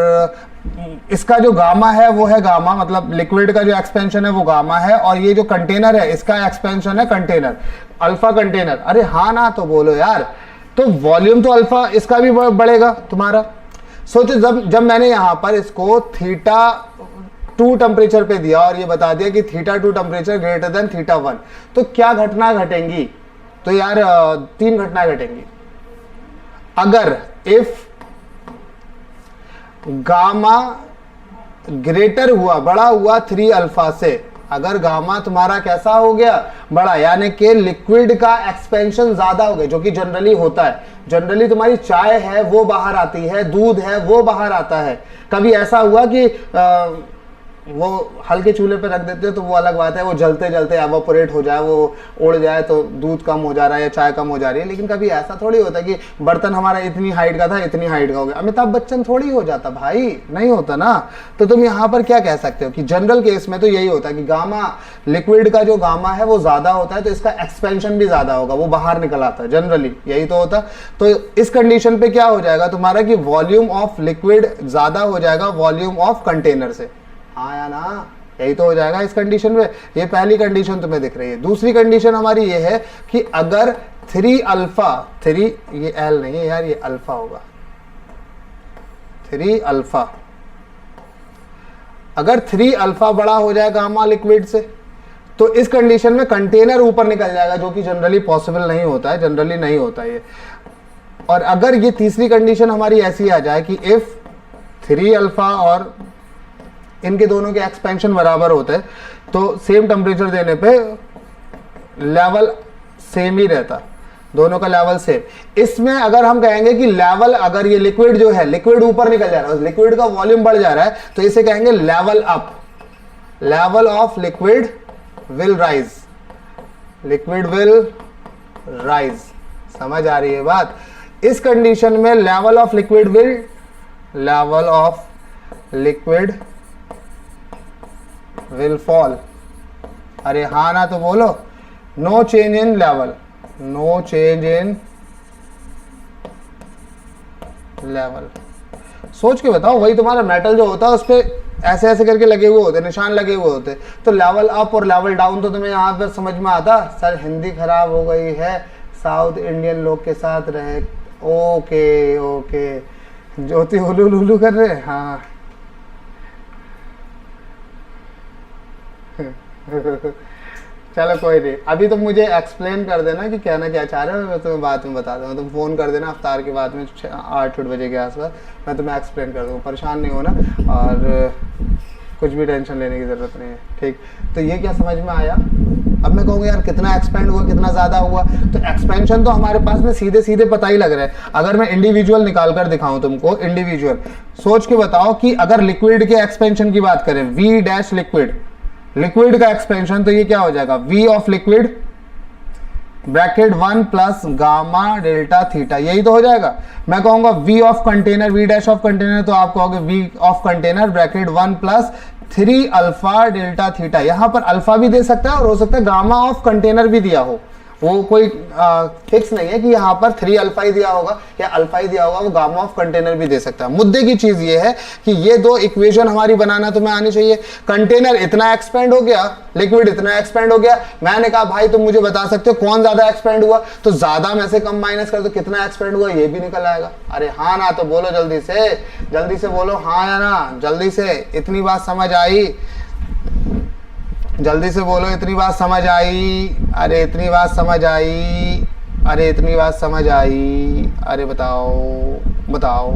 इसका जो गामा है वो है गामा, मतलब लिक्विड का जो एक्सपेंशन है वो गामा है, और ये जो कंटेनर है इसका एक्सपेंशन है कंटेनर, अल्फा कंटेनर। अरे हाँ ना तो बोलो यार, तो वॉल्यूम तो अल्फा इसका भी बढ़ेगा तुम्हारा। सोचो जब मैंने यहाँ पर इसको θ2 टेम्परेचर पे दिया और ये बता दिया कि θ2 टेम्परेचर ग्रेटर देन θ1, तो क्या घटना घटेंगी? तो यार 3 घटना घटेंगी। अगर इफ गामा ग्रेटर हुआ, बड़ा हुआ 3 अल्फा से, अगर गामा तुम्हारा कैसा हो गया, बड़ा, यानी कि लिक्विड का एक्सपेंशन ज्यादा हो गया, जो कि जनरली होता है। जनरली तुम्हारी चाय है वो बाहर आती है, दूध है वो बाहर आता है। कभी ऐसा हुआ कि वो हल्के चूल्हे पे रख देते हो तो वो अलग बात है, वो जलते जलते एवापोरेट हो जाए, वो उड़ जाए तो दूध कम हो जा रहा है या चाय कम हो जा रही है। लेकिन कभी ऐसा थोड़ी होता कि बर्तन हमारा इतनी हाइट का था, इतनी हाइट का हो गया। अमिताभ बच्चन थोड़ी हो जाता भाई, नहीं होता ना। तो तुम यहाँ पर क्या कह सकते हो कि जनरल केस में तो यही होता है कि गामा, लिक्विड का जो गामा है वो ज्यादा होता है, तो इसका एक्सपेंशन भी ज्यादा होगा, वो बाहर निकल आता है, जनरली यही तो होता। तो इस कंडीशन पे क्या हो जाएगा तुम्हारा कि वॉल्यूम ऑफ लिक्विड ज्यादा हो जाएगा वॉल्यूम ऑफ कंटेनर से, हाँ या ना, यही तो हो जाएगा इस कंडीशन में। ये पहली कंडीशन तुम्हें दिख रही है। दूसरी कंडीशन हमारी ये है कि अगर 3 अल्फा, 3 ये एल नहीं है यार, ये अल्फा होगा, 3 अल्फा, अगर 3 अल्फा बड़ा हो जाए गामा लिक्विड से, तो इस कंडीशन में कंटेनर ऊपर निकल जाएगा, जो कि जनरली पॉसिबल नहीं होता है, जनरली नहीं होता ये। और अगर ये तीसरी कंडीशन हमारी ऐसी आ जाए कि इफ 3 अल्फा और इनके दोनों के एक्सपेंशन बराबर होते हैं, तो सेम टेम्परेचर देने पे लेवल सेम ही रहता, दोनों का लेवल सेम। इसमें अगर हम कहेंगे कि लेवल, अगर ये लिक्विड जो है, लिक्विड ऊपर निकल जा रहा है, लिक्विड का वॉल्यूम बढ़ जा रहा है, तो इसे कहेंगे level up, level of liquid will rise, liquid will rise. समझ आ रही है बात? इस कंडीशन में level of liquid will fall. अरे हाँ ना तो बोलो, no change in level, no change in level. सोच के बताओ, वही तुम्हारा मेटल जो होता है उस पर ऐसे ऐसे करके लगे हुए होते, निशान लगे हुए होते, तो लेवल अप और लेवल डाउन तो तुम्हें यहाँ पर समझ में आता। सर हिंदी खराब हो गई है, साउथ इंडियन लोग के साथ रहे। ओके ओके, ज्योति हुलू लुलू कर रहे। हाँ चलो कोई नहीं, अभी तुम मुझे एक्सप्लेन कर देना कि कहना क्या चाह रहे हो, मैं तुम्हें बाद में बता दूंगा। तुम फ़ोन कर देना अफ्तार के बाद में 8 बजे के आसपास, मैं तुम्हें एक्सप्लेन कर दूँगा, परेशान नहीं होना और कुछ भी टेंशन लेने की ज़रूरत नहीं है, ठीक। तो ये क्या समझ में आया? अब मैं कहूँगा यार कितना एक्सपेंड हुआ, कितना ज़्यादा हुआ, तो एक्सपेंशन तो हमारे पास में सीधे सीधे पता ही लग रहा है। अगर मैं इंडिविजुअल निकाल कर दिखाऊँ तुमको, इंडिविजुअल सोच के बताओ कि अगर लिक्विड के एक्सपेंशन की बात करें, वी डैश लिक्विड, लिक्विड का एक्सपेंशन, तो ये क्या हो जाएगा, V of liquid bracket 1 plus gamma delta theta, यही तो हो जाएगा। मैं कहूंगा V of container, V dash of container, तो आप कहोगे V of container bracket 1 plus 3 alpha delta theta. यहां पर अल्फा भी दे सकता है और हो सकता है गामा ऑफ कंटेनर भी दिया हो, वो कोई फिक्स नहीं है कि यहाँ पर 3 अल्फा ही दिया होगा या अल्फा ही दिया होगा, वो गामा ऑफ कंटेनर भी दे सकता है। मुद्दे की चीज ये है कि ये दो इक्वेशन हमारी बनाना तुम्हें आनी चाहिए। कंटेनर इतना एक्सपेंड हो गया, लिक्विड इतना एक्सपेंड हो गया, मैंने कहा भाई तुम मुझे बता सकते हो कौन ज्यादा एक्सपेंड हुआ, तो ज्यादा में से कम माइनस कर दो, कितना एक्सपेंड हुआ ये भी निकल आएगा। अरे हाँ ना तो बोलो, जल्दी से बोलो हाँ या ना, जल्दी से। इतनी बात समझ आई? जल्दी से बोलो, इतनी बात समझ आई? अरे इतनी बात समझ आई? अरे इतनी बात समझ आई? अरे बताओ बताओ।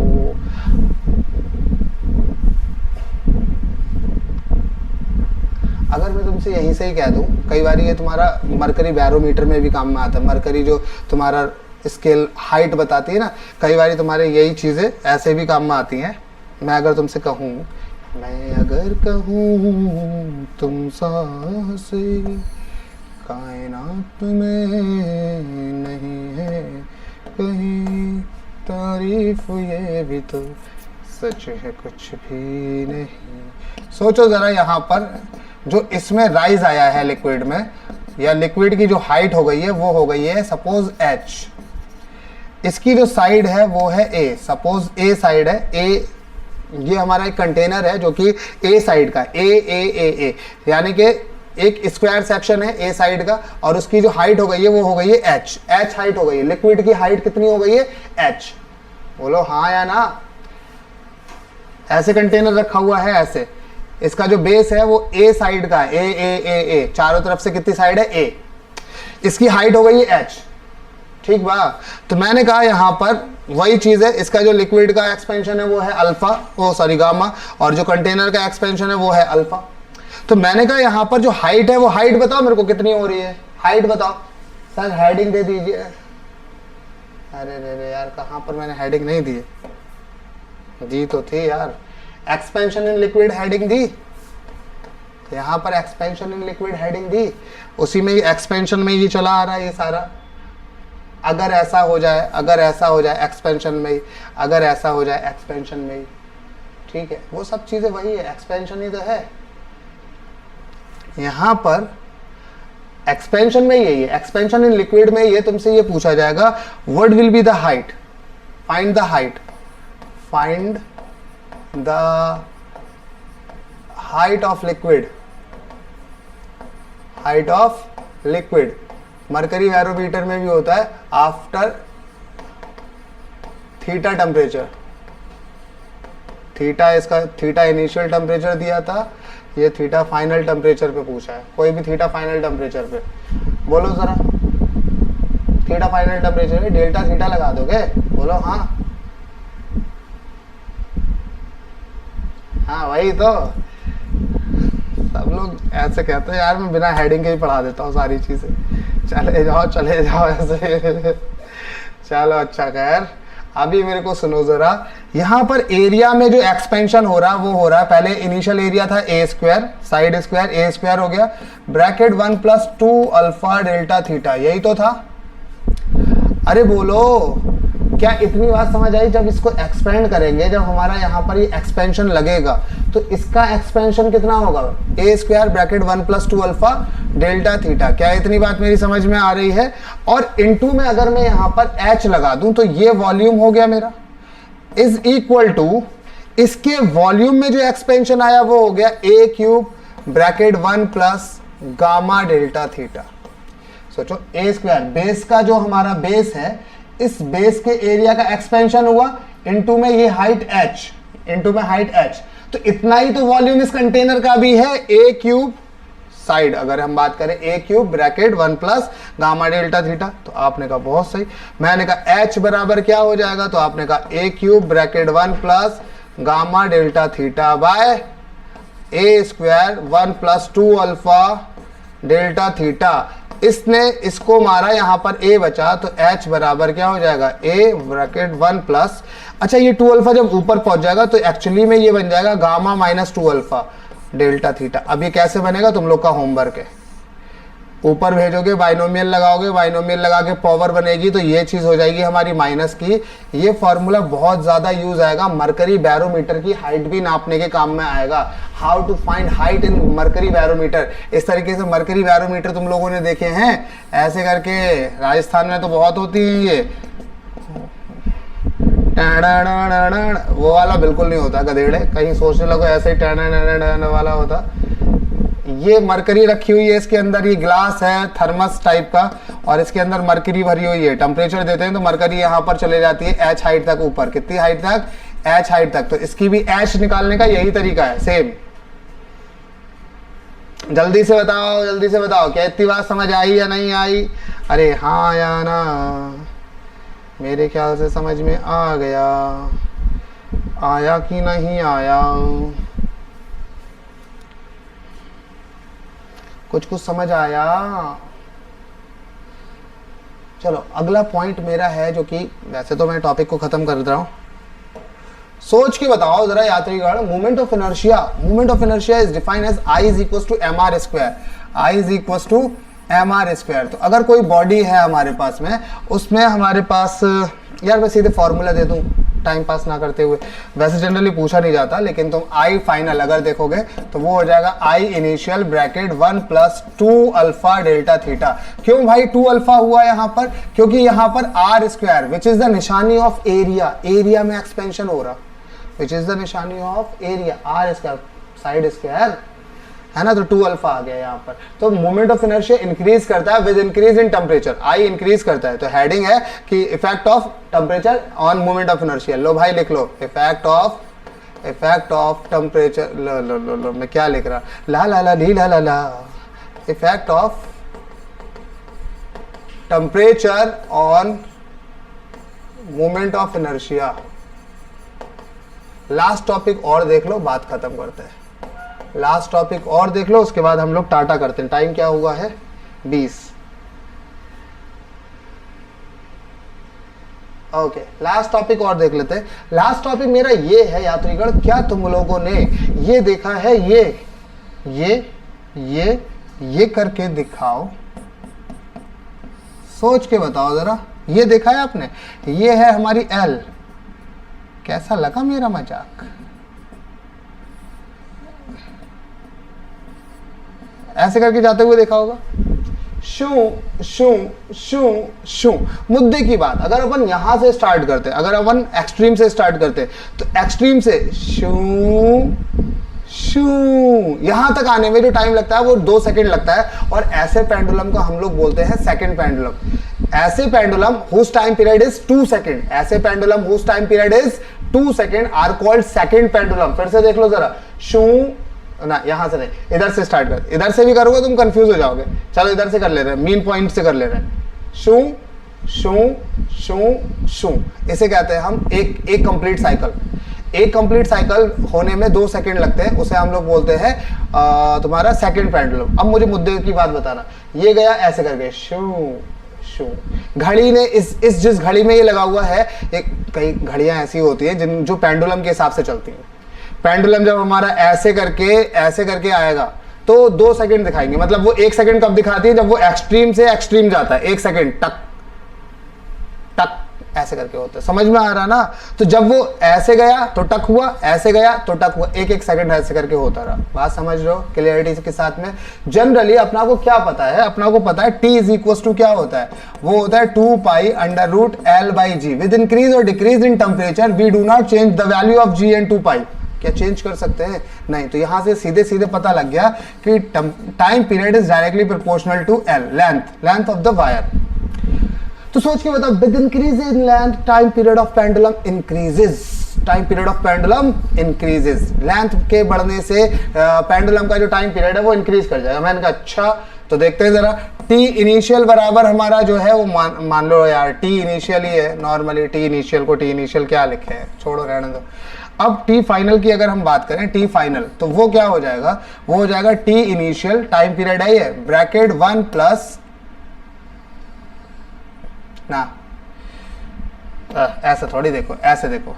अगर मैं तुमसे यहीं से ही कह दूं, कई बार ये तुम्हारा मरकरी बैरोमीटर में भी काम में आता है, मरकरी जो तुम्हारा स्केल हाइट बताती है ना, कई बार तुम्हारे यही चीज़ें ऐसे भी काम में आती हैं। मैं अगर तुमसे कहूँ, मैं अगर कहूँ तुम सांसे कायनात में नहीं है कहीं, तारीफ ये भी तो सच है कुछ भी नहीं। सोचो जरा, यहाँ पर जो इसमें राइज आया है लिक्विड में, या लिक्विड की जो हाइट हो गई है वो हो गई है सपोज h, इसकी जो साइड है वो है a, सपोज a साइड है, a ये हमारा एक कंटेनर है जो कि ए साइड का, ए यानी कि एक स्क्वायर सेक्शन है ए साइड का, और उसकी जो हाइट हो गई है वो हो गई है एच हाइट हो गई है। लिक्विड की हाइट कितनी हो गई है? एच। बोलो हाँ या ना। ऐसे कंटेनर रखा हुआ है ऐसे, इसका जो बेस है वो ए साइड का, ए चारों तरफ से कितनी साइड है? ए। इसकी हाइट हो गई है एच, ठीक बा। तो मैंने कहा यहाँ पर वही चीज है, इसका जो लिक्विड का एक्सपेंशन है वो है अल्फा, वो सॉरी गामा, और जो कंटेनर का एक्सपेंशन है वो है अल्फा। तो मैंने कहा यहाँ पर जो हाइट है वो हाइट बताओ मेरे को कितनी हो रही है, हाइट बताओ। सर हेडिंग दे दीजिए। अरे रे यार, कहाँ पर मैंने हेडिंग नहीं दी? दी तो थी यार, एक्सपेंशन इन लिक्विड हेडिंग दी, यहाँ पर एक्सपेंशन इन लिक्विड हेडिंग दी, उसी में एक्सपेंशन में ये चला आ रहा है ये सारा। अगर ऐसा हो जाए, अगर ऐसा हो जाए एक्सपेंशन में ही, अगर ऐसा हो जाए एक्सपेंशन में ही, ठीक है, वो सब चीज़ें वही है, एक्सपेंशन ही तो है। यहाँ पर एक्सपेंशन में यही है, एक्सपेंशन इन लिक्विड में ये तुमसे ये पूछा जाएगा, what will be the height, find the height, find the height of liquid, height of liquid. Mercury barometer में भी होता है आफ्टर थीटा टेम्परेचर, थीटा इसका, थीटा इनिशियल टेम्परेचर दिया था, ये थीटा फाइनल टेम्परेचर पे पूछा है, कोई भी थीटा फाइनल टेम्परेचर पे बोलो जरा, थीटा फाइनल टेम्परेचर है, डेल्टा थीटा लगा दोगे? बोलो हाँ हाँ वही तो। सब लोग ऐसे कहते हैं यार, मैं बिना हेडिंग के ही पढ़ा देता हूँ सारी चीजें, चले जाओ ऐसे। चलो अच्छा, खैर अभी मेरे को सुनो जरा, यहाँ पर एरिया में जो एक्सपेंशन हो रहा है वो हो रहा है, पहले इनिशियल एरिया था ए स्क्वायर, साइड स्क्वायर ए स्क्वायर हो गया, ब्रैकेट 1 + 2 अल्फा डेल्टा थीटा, यही तो था। अरे बोलो, क्या इतनी बात समझ आई? जब इसको एक्सपेंड करेंगे, जब हमारा यहाँ पर ये एक्सपेंशन लगेगा, तो इसका एक्सपेंशन कितना होगा? A square bracket 1 + 2 alpha delta theta. क्या इतनी बात मेरी समझ में आ रही है? और इनटू में अगर मैं यहाँ पर एच लगा दूं तो ये वॉल्यूम हो गया मेरा, इज इक्वल टू इसके वॉल्यूम में जो एक्सपेंशन आया वो हो गया a³ bracket 1 + gamma delta theta. सोचो, ए स्क्वायर बेस का जो हमारा बेस है, इस बेस के एरिया का एक्सपेंशन हुआ, इनटू में ये हाइट h, इनटू में हाइट h, तो इतना ही तो वॉल्यूम इस कंटेनर का भी है, a³ साइड। अगर हम बात करें a³ bracket 1 + gamma delta theta, तो आपने कहा बहुत सही। मैंने कहा h बराबर क्या हो जाएगा, तो आपने कहा a³ bracket 1 + gamma delta theta by a² 1 + 2 alpha delta theta. इसने इसको मारा, यहां पर a बचा, तो h बराबर क्या हो जाएगा, a ब्रैकेट 1 +, अच्छा ये 2 अल्फा जब ऊपर पहुंच जाएगा तो एक्चुअली में ये बन जाएगा गामा -2 अल्फा डेल्टा थीटा। अब ये कैसे बनेगा, तुम लोग का होमवर्क है। ऊपर भेजोगे, बाइनोमियल लगाओगे, बाइनोमियल लगा के पावर बनेगी, तो ये चीज हो जाएगी हमारी माइनस की। ये फॉर्मूला बहुत ज्यादा यूज आएगा, मरकरी बैरोमीटर की हाइट भी नापने के काम में आएगा। How to find height in mercury barometer. इस तरीके से मरकरी बैरोमीटर तुम लोगों ने देखे हैं ऐसे करके, राजस्थान में तो बहुत होती है ये। वो वाला बिल्कुल नहीं होता गधेड़े, कहीं सोचने लगो ऐसे ही वाला होता। ये मरकरी रखी हुई है इसके अंदर, ये ग्लास है थर्मस टाइप का, और इसके अंदर मरकरी भरी हुई है। टेम्परेचर देते हैं तो मरकरी यहाँ पर चले जाती है h हाइट तक ऊपर। कितनी हाइट तक? h हाइट तक। तो इसकी भी h निकालने का यही तरीका है, सेम। जल्दी से बताओ, जल्दी से बताओ, क्या इतनी बात समझ आई या नहीं आई? अरे हाँ या ना? मेरे ख्याल से समझ में आ गया, आया कि नहीं आया? कुछ समझ आया? चलो अगला पॉइंट मेरा है, जो कि वैसे तो मैं टॉपिक को खत्म कर रहा हूं। सोच के बताओ जरा यात्रीगण, moment of inertia. Moment of inertia is defined as I = mr²। I = mr²। तो अगर कोई बॉडी है हमारे पास में, उसमें हमारे पास, यार मैं सीधे फॉर्मूला दे दूं टाइम पास ना करते हुए, वैसे जनरली पूछा नहीं जाता, लेकिन तुम I फाइनल अगर देखोगे तो वो हो जाएगा I initial bracket 1 + 2 alpha delta theta. क्यों भाई 2 अल्फा हुआ यहाँ पर? क्योंकि यहाँ पर r² विच इज द निशानी ऑफ एरिया, एरिया में एक्सपेंशन हो रहा, विच इज द निशानी of area, r² side square है ना, तो 2 अल्फा आ गया यहाँ पर। तो मोमेंट ऑफ इनर्शिया इंक्रीज करता है with increase in temperature, I increase करता है। तो हेडिंग है कि effect of temperature on moment of inertia. लो भाई लिख लो, इफेक्ट ऑफ टेम्परेचर। लो मैं क्या लिख रहा, ला effect of temperature on moment of inertia. Last topic और देख लो, बात खत्म करते हैं। लास्ट टॉपिक और देख लो, उसके बाद हम लोग टाटा करते हैं। टाइम क्या हुआ है? 20। ओके, लास्ट टॉपिक और देख लेते हैं। लास्ट टॉपिक मेरा ये है यात्रीगण, क्या तुम लोगों ने ये देखा है? ये करके दिखाओ, सोच के बताओ जरा। ये देखा है आपने? ये है हमारी L। कैसा लगा मेरा मजाक? ऐसे करके जाते हुए देखा होगा। शू शू शू शू। मुद्दे की बात, अगर अपन यहां से स्टार्ट करते, अगर अपन एक्सट्रीम से स्टार्ट करते, तो एक्सट्रीम से शू शू यहां तक आने में जो टाइम लगता है वो 2 सेकंड लगता है। और ऐसे पेंडुलम को हम लोग बोलते हैं सेकंड पेंडुलम। ऐसे pendulum whose time period is 2 second, ऐसे pendulum whose time period is 2 second are called second pendulum. फिर से देख लो जरा, शू ना, यहां से नहीं, इधर से स्टार्ट कर। इधर से भी करोगे तुम कंफ्यूज हो जाओगे। चलो इधर से कर ले रहे हैं, मेन पॉइंट से कर ले रहे हैं। शू शू शू शू, इसे कहते हैं हम एक कंप्लीट साइकिल। एक कंप्लीट साइकिल होने में 2 सेकंड लगते हैं, उसे हम लोग बोलते हैं तुम्हारा सेकंड पेंडुलम। अब मुझे मुद्दे की बात बताना, ये गया ऐसे करके शू शू, घड़ी ने इस जिस घड़ी में ये लगा हुआ है, एक कई घड़ियां ऐसी होती हैं जिन जो पेंडुलम के हिसाब से चलती हैं। पेंडुलम जब हमारा ऐसे करके आएगा तो 2 सेकंड दिखाएंगे, मतलब वो 1 सेकंड कब दिखाती है, जब वो एक्सट्रीम से एक्सट्रीम जाता है, 1 सेकंड टक टक ऐसे करके होता है। समझ में आ रहा ना? तो जब वो ऐसे गया तो टक हुआ, ऐसे गया तो टक हुआ, 1-1 सेकंड ऐसे करके होता रहा। बात समझ रहे हो क्लियरिटी के साथ में? जनरली अपना को क्या पता है, अपना को पता है t इज इक्वल टू क्या होता है, वो होता है 2 pi under root L by g. With increase और decrease in temperature we do not change the value of g and 2 pi. क्या चेंज कर सकते हैं? नहीं। तो यहां से सीधे सीधे पता लग गया कि time period is directly proportional to L, length of the wire. तो सोच के बताओ, with increase in length time period of pendulum increases, time period of pendulum increases. Length के बढ़ने से पेंडुलम का जो टाइम पीरियड है वो इंक्रीज कर जाएगा। मैंने कहा अच्छा, तो देखते हैं जरा। टी इनिशियल बराबर हमारा जो है वो मान लो यार टी इनिशियल ही है, नॉर्मली टी इनिशियल को टी इनिशियल क्या लिखे हैं, छोड़ो रहने दो। अब टी फाइनल की अगर हम बात करें, टी फाइनल तो वो क्या हो जाएगा, वो हो जाएगा टी इनिशियल, टाइम पीरियड है ये, ब्रैकेट 1 प्लस ना, ऐसा थोड़ी देखो, ऐसे देखो,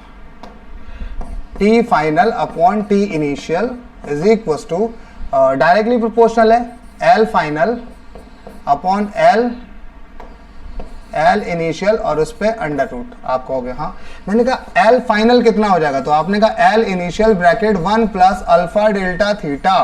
T final upon T initial is equal to directly proportional है L final upon L initial और उस पे अंडर रूट। आप कहोगे हाँ, मैंने कहा एल फाइनल कितना हो जाएगा, तो आपने कहा L initial bracket 1 plus alpha delta theta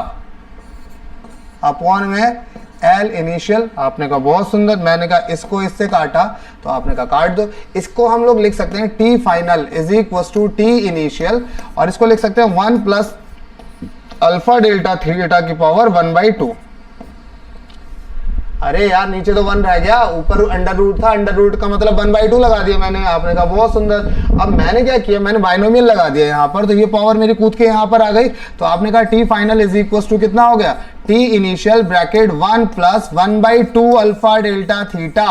upon में एल इनिशियल। आपने कहा बहुत सुंदर, मैंने कहा इसको इससे काटा, तो आपने कहा काट दो। इसको हम लोग लिख सकते हैं T final is equal to T initial, और इसको लिख सकते हैं 1 प्लस अल्फा डेल्टा थीटा की पावर 1/2। अरे यार नीचे तो 1 रह गया, ऊपर अंडर रूट था, अंडर रूट का मतलब 1/2 लगा दिया मैंने। आपने कहा बहुत सुंदर। अब मैंने क्या किया, मैंने बाइनोमियल लगा दिया यहाँ पर, तो ये पावर मेरी कूद के यहाँ पर आ गई। तो आपने कहा T final is equal to कितना हो गया, T initial bracket 1 plus 1/2 alpha delta theta.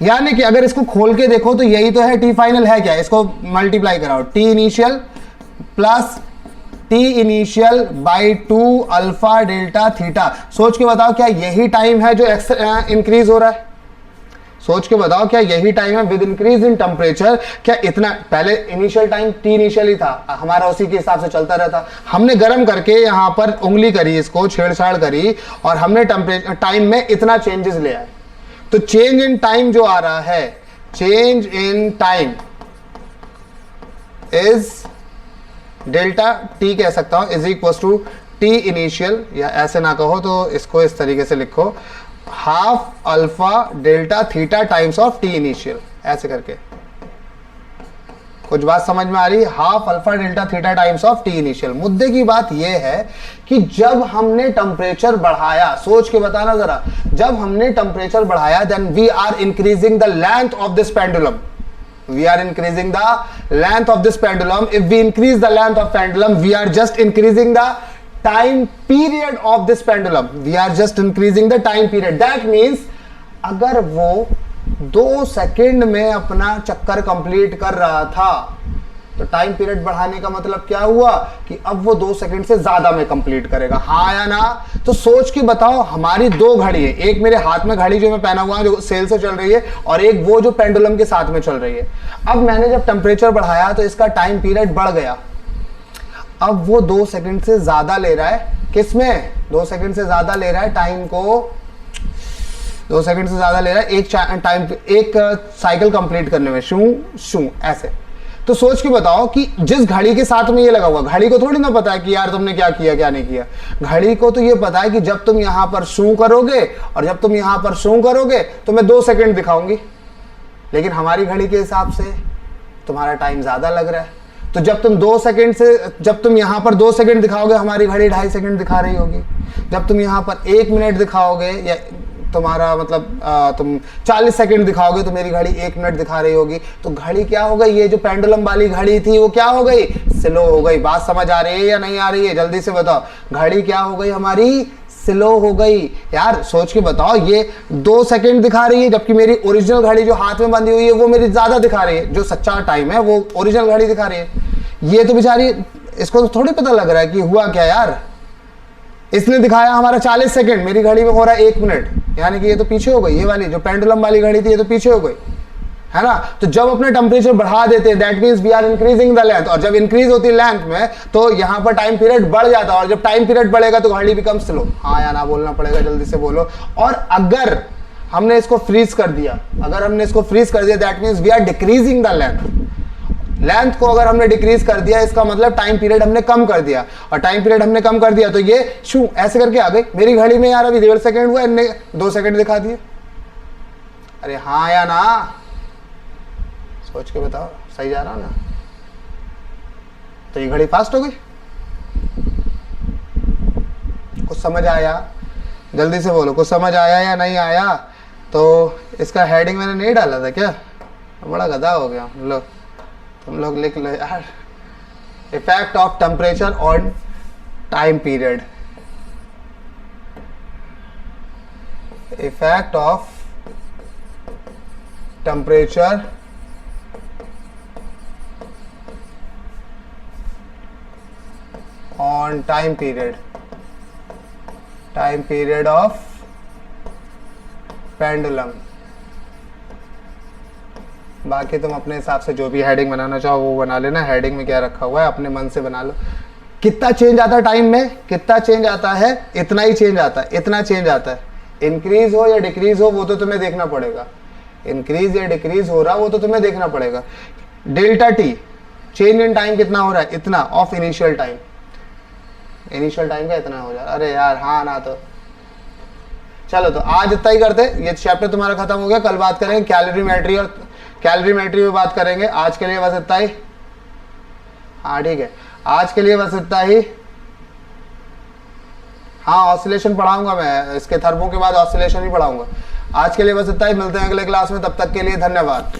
यानी कि अगर इसको खोल के देखो तो यही तो है टी फाइनल है क्या, इसको मल्टीप्लाई कराओ, T initial plus T initial by 2 alpha delta theta. सोच के बताओ क्या यही टाइम है जो इंक्रीज हो रहा है? सोच के बताओ क्या यही टाइम है विद इंक्रीज इन टेम्परेचर? क्या इतना पहले इनिशियल टाइम टी इनिशियल ही था, हमारा उसी के हिसाब से चलता रहता। हमने गर्म करके यहां पर उंगली करी, इसको छेड़छाड़ करी, और हमने टेम्परेचर टाइम में इतना चेंजेस ले आए। तो चेंज इन टाइम जो आ रहा है, change in time is delta T कह सकता हूं, is equal to T initial, या ऐसे ना कहो तो इसको इस तरीके से लिखो, half alpha delta theta times of T initial, ऐसे करके। कुछ बात समझ में आ रही है? Half alpha delta theta times of T initial. मुद्दे की बात यह है कि जब हमने टेम्परेचर बढ़ाया, सोच के बताना जरा, जब हमने टेम्परेचर बढ़ाया then we are increasing the length of this pendulum, we are increasing the length of this pendulum. If we increase the length of pendulum, we are just increasing the time period of this pendulum. We are just increasing the time period. That means अगर वो 2 सेकेंड में अपना चक्कर कंप्लीट कर रहा था, तो टाइम पीरियड बढ़ाने का मतलब क्या हुआ कि अब वो 2 सेकंड से ज्यादा में कंप्लीट करेगा, हाँ या ना? तो सोच के बताओ, हमारी 2 घड़ी है, एक मेरे हाथ में घड़ी जो मैं पहना हुआ है जो सेल से चल रही है, और एक वो जो पेंडुलम के साथ में चल रही है। अब मैंने जब टेम्परेचर बढ़ाया तो इसका टाइम पीरियड बढ़ गया, अब वो 2 सेकंड से ज्यादा ले रहा है। किसमें 2 सेकंड से ज्यादा ले रहा है? टाइम को 2 सेकंड से ज्यादा ले रहा है एक साइकिल कंप्लीट करने में, शू शू ऐसे। तो सोच के बताओ कि जिस घड़ी के साथ में ये लगा हुआ, घड़ी को थोड़ी ना पता है कि यार तुमने क्या किया क्या नहीं किया। घड़ी को तो ये पता है कि जब तुम यहां पर शू करोगे और जब तुम यहां पर शू करोगे तो मैं 2 सेकंड दिखाऊंगी, लेकिन हमारी घड़ी के हिसाब से तुम्हारा टाइम ज्यादा लग रहा है। तो जब तुम 2 सेकंड से, जब तुम यहां पर 2 सेकंड दिखाओगे, हमारी घड़ी 2.5 सेकंड दिखा रही होगी। जब तुम यहां पर 1 मिनट दिखाओगे, या तुम्हारा मतलब तुम 40 सेकंड दिखाओगे, तो मेरी घड़ी 1 मिनट दिखा रही होगी। तो घड़ी क्या हो गई, ये जो पेंडुलम वाली घड़ी थी वो क्या हो गई, स्लो हो गई। बात समझ आ रही है या नहीं आ रही है? जल्दी से बताओ, घड़ी क्या हो गई हमारी, स्लो हो गई। यार सोच के बताओ, ये 2 सेकंड दिखा रही है, जबकि मेरी ओरिजिनल घड़ी जो हाथ में बंधी हुई है वो मेरी ज्यादा दिखा रही है। जो सच्चा टाइम है वो ओरिजिनल घड़ी दिखा रही है। ये तो बेचारी, इसको तो थोड़ी पता लग रहा है कि हुआ क्या यार। इसने दिखाया हमारा 40 सेकंड, मेरी घड़ी में हो रहा है 1 मिनट, यानी कि ये तो पीछे हो गई। ये वाली जो पेंडुलम वाली घड़ी थी ये तो पीछे हो गई, है ना। तो जब अपने टेम्परेचर बढ़ा देते हैं that means we are increasing the length, और जब इंक्रीज होती है लेंथ में तो यहाँ पर टाइम पीरियड बढ़ जाता है, और जब टाइम पीरियड बढ़ेगा तो घड़ी बिकम स्लो। हाँ या ना बोलना पड़ेगा, जल्दी से बोलो। और अगर हमने इसको फ्रीज कर दिया, that means we are decreasing the length को अगर हमने डिक्रीज कर दिया, इसका मतलब टाइम पीरियड हमने कम कर दिया, और टाइम पीरियड हमने कम कर दिया तो ये शू ऐसे करके आ गई। मेरी घड़ी में यार अभी 1.5 सेकंड हुआ, इनने 2 सेकंड दिखा दिए। अरे हाँ या ना, सोच के बताओ, सही जा रहा ना। तो ये घड़ी फास्ट हो गई। कुछ समझ आया? जल्दी से बोलो, कुछ समझ आया या नहीं आया? तो इसका हेडिंग मैंने नहीं डाला था क्या? बड़ा गधा हो गया। लो तुम लोग लिख लो यार, effect of temperature on time period. Effect of temperature on time period of pendulum। बाकी तुम अपने हिसाब से जो भी हेडिंग बनाना चाहो वो बना लेना। हेडिंग में क्या रखा हुआ है अपने मन से बना लो। कितना चेंज आता है टाइम में, कितना चेंज आता है, इतना ही चेंज आता है, इतना चेंज आता है। इंक्रीज हो या डिक्रीज हो वो तो तुम्हें देखना पड़ेगा, इंक्रीज या डिक्रीज हो रहा वो तो तुम्हें देखना पड़ेगा। Delta T change in time कितना हो रहा है, इतना of initial time, initial time का इतना हो जा रहा। अरे यार हाँ ना, तो चलो तो आज इतना ही करते। ये चैप्टर तुम्हारा खत्म हो गया। कल बात करेंगे कैलोरीमेट्री, और कैलोरीमेट्री में बात करेंगे। आज के लिए बस इतना ही। हाँ ठीक है, आज के लिए बस इतना ही। हाँ ऑसिलेशन पढ़ाऊंगा मैं, इसके थर्मो के बाद ऑसिलेशन ही पढ़ाऊंगा। आज के लिए बस इतना ही, मिलते हैं अगले क्लास में, तब तक के लिए धन्यवाद।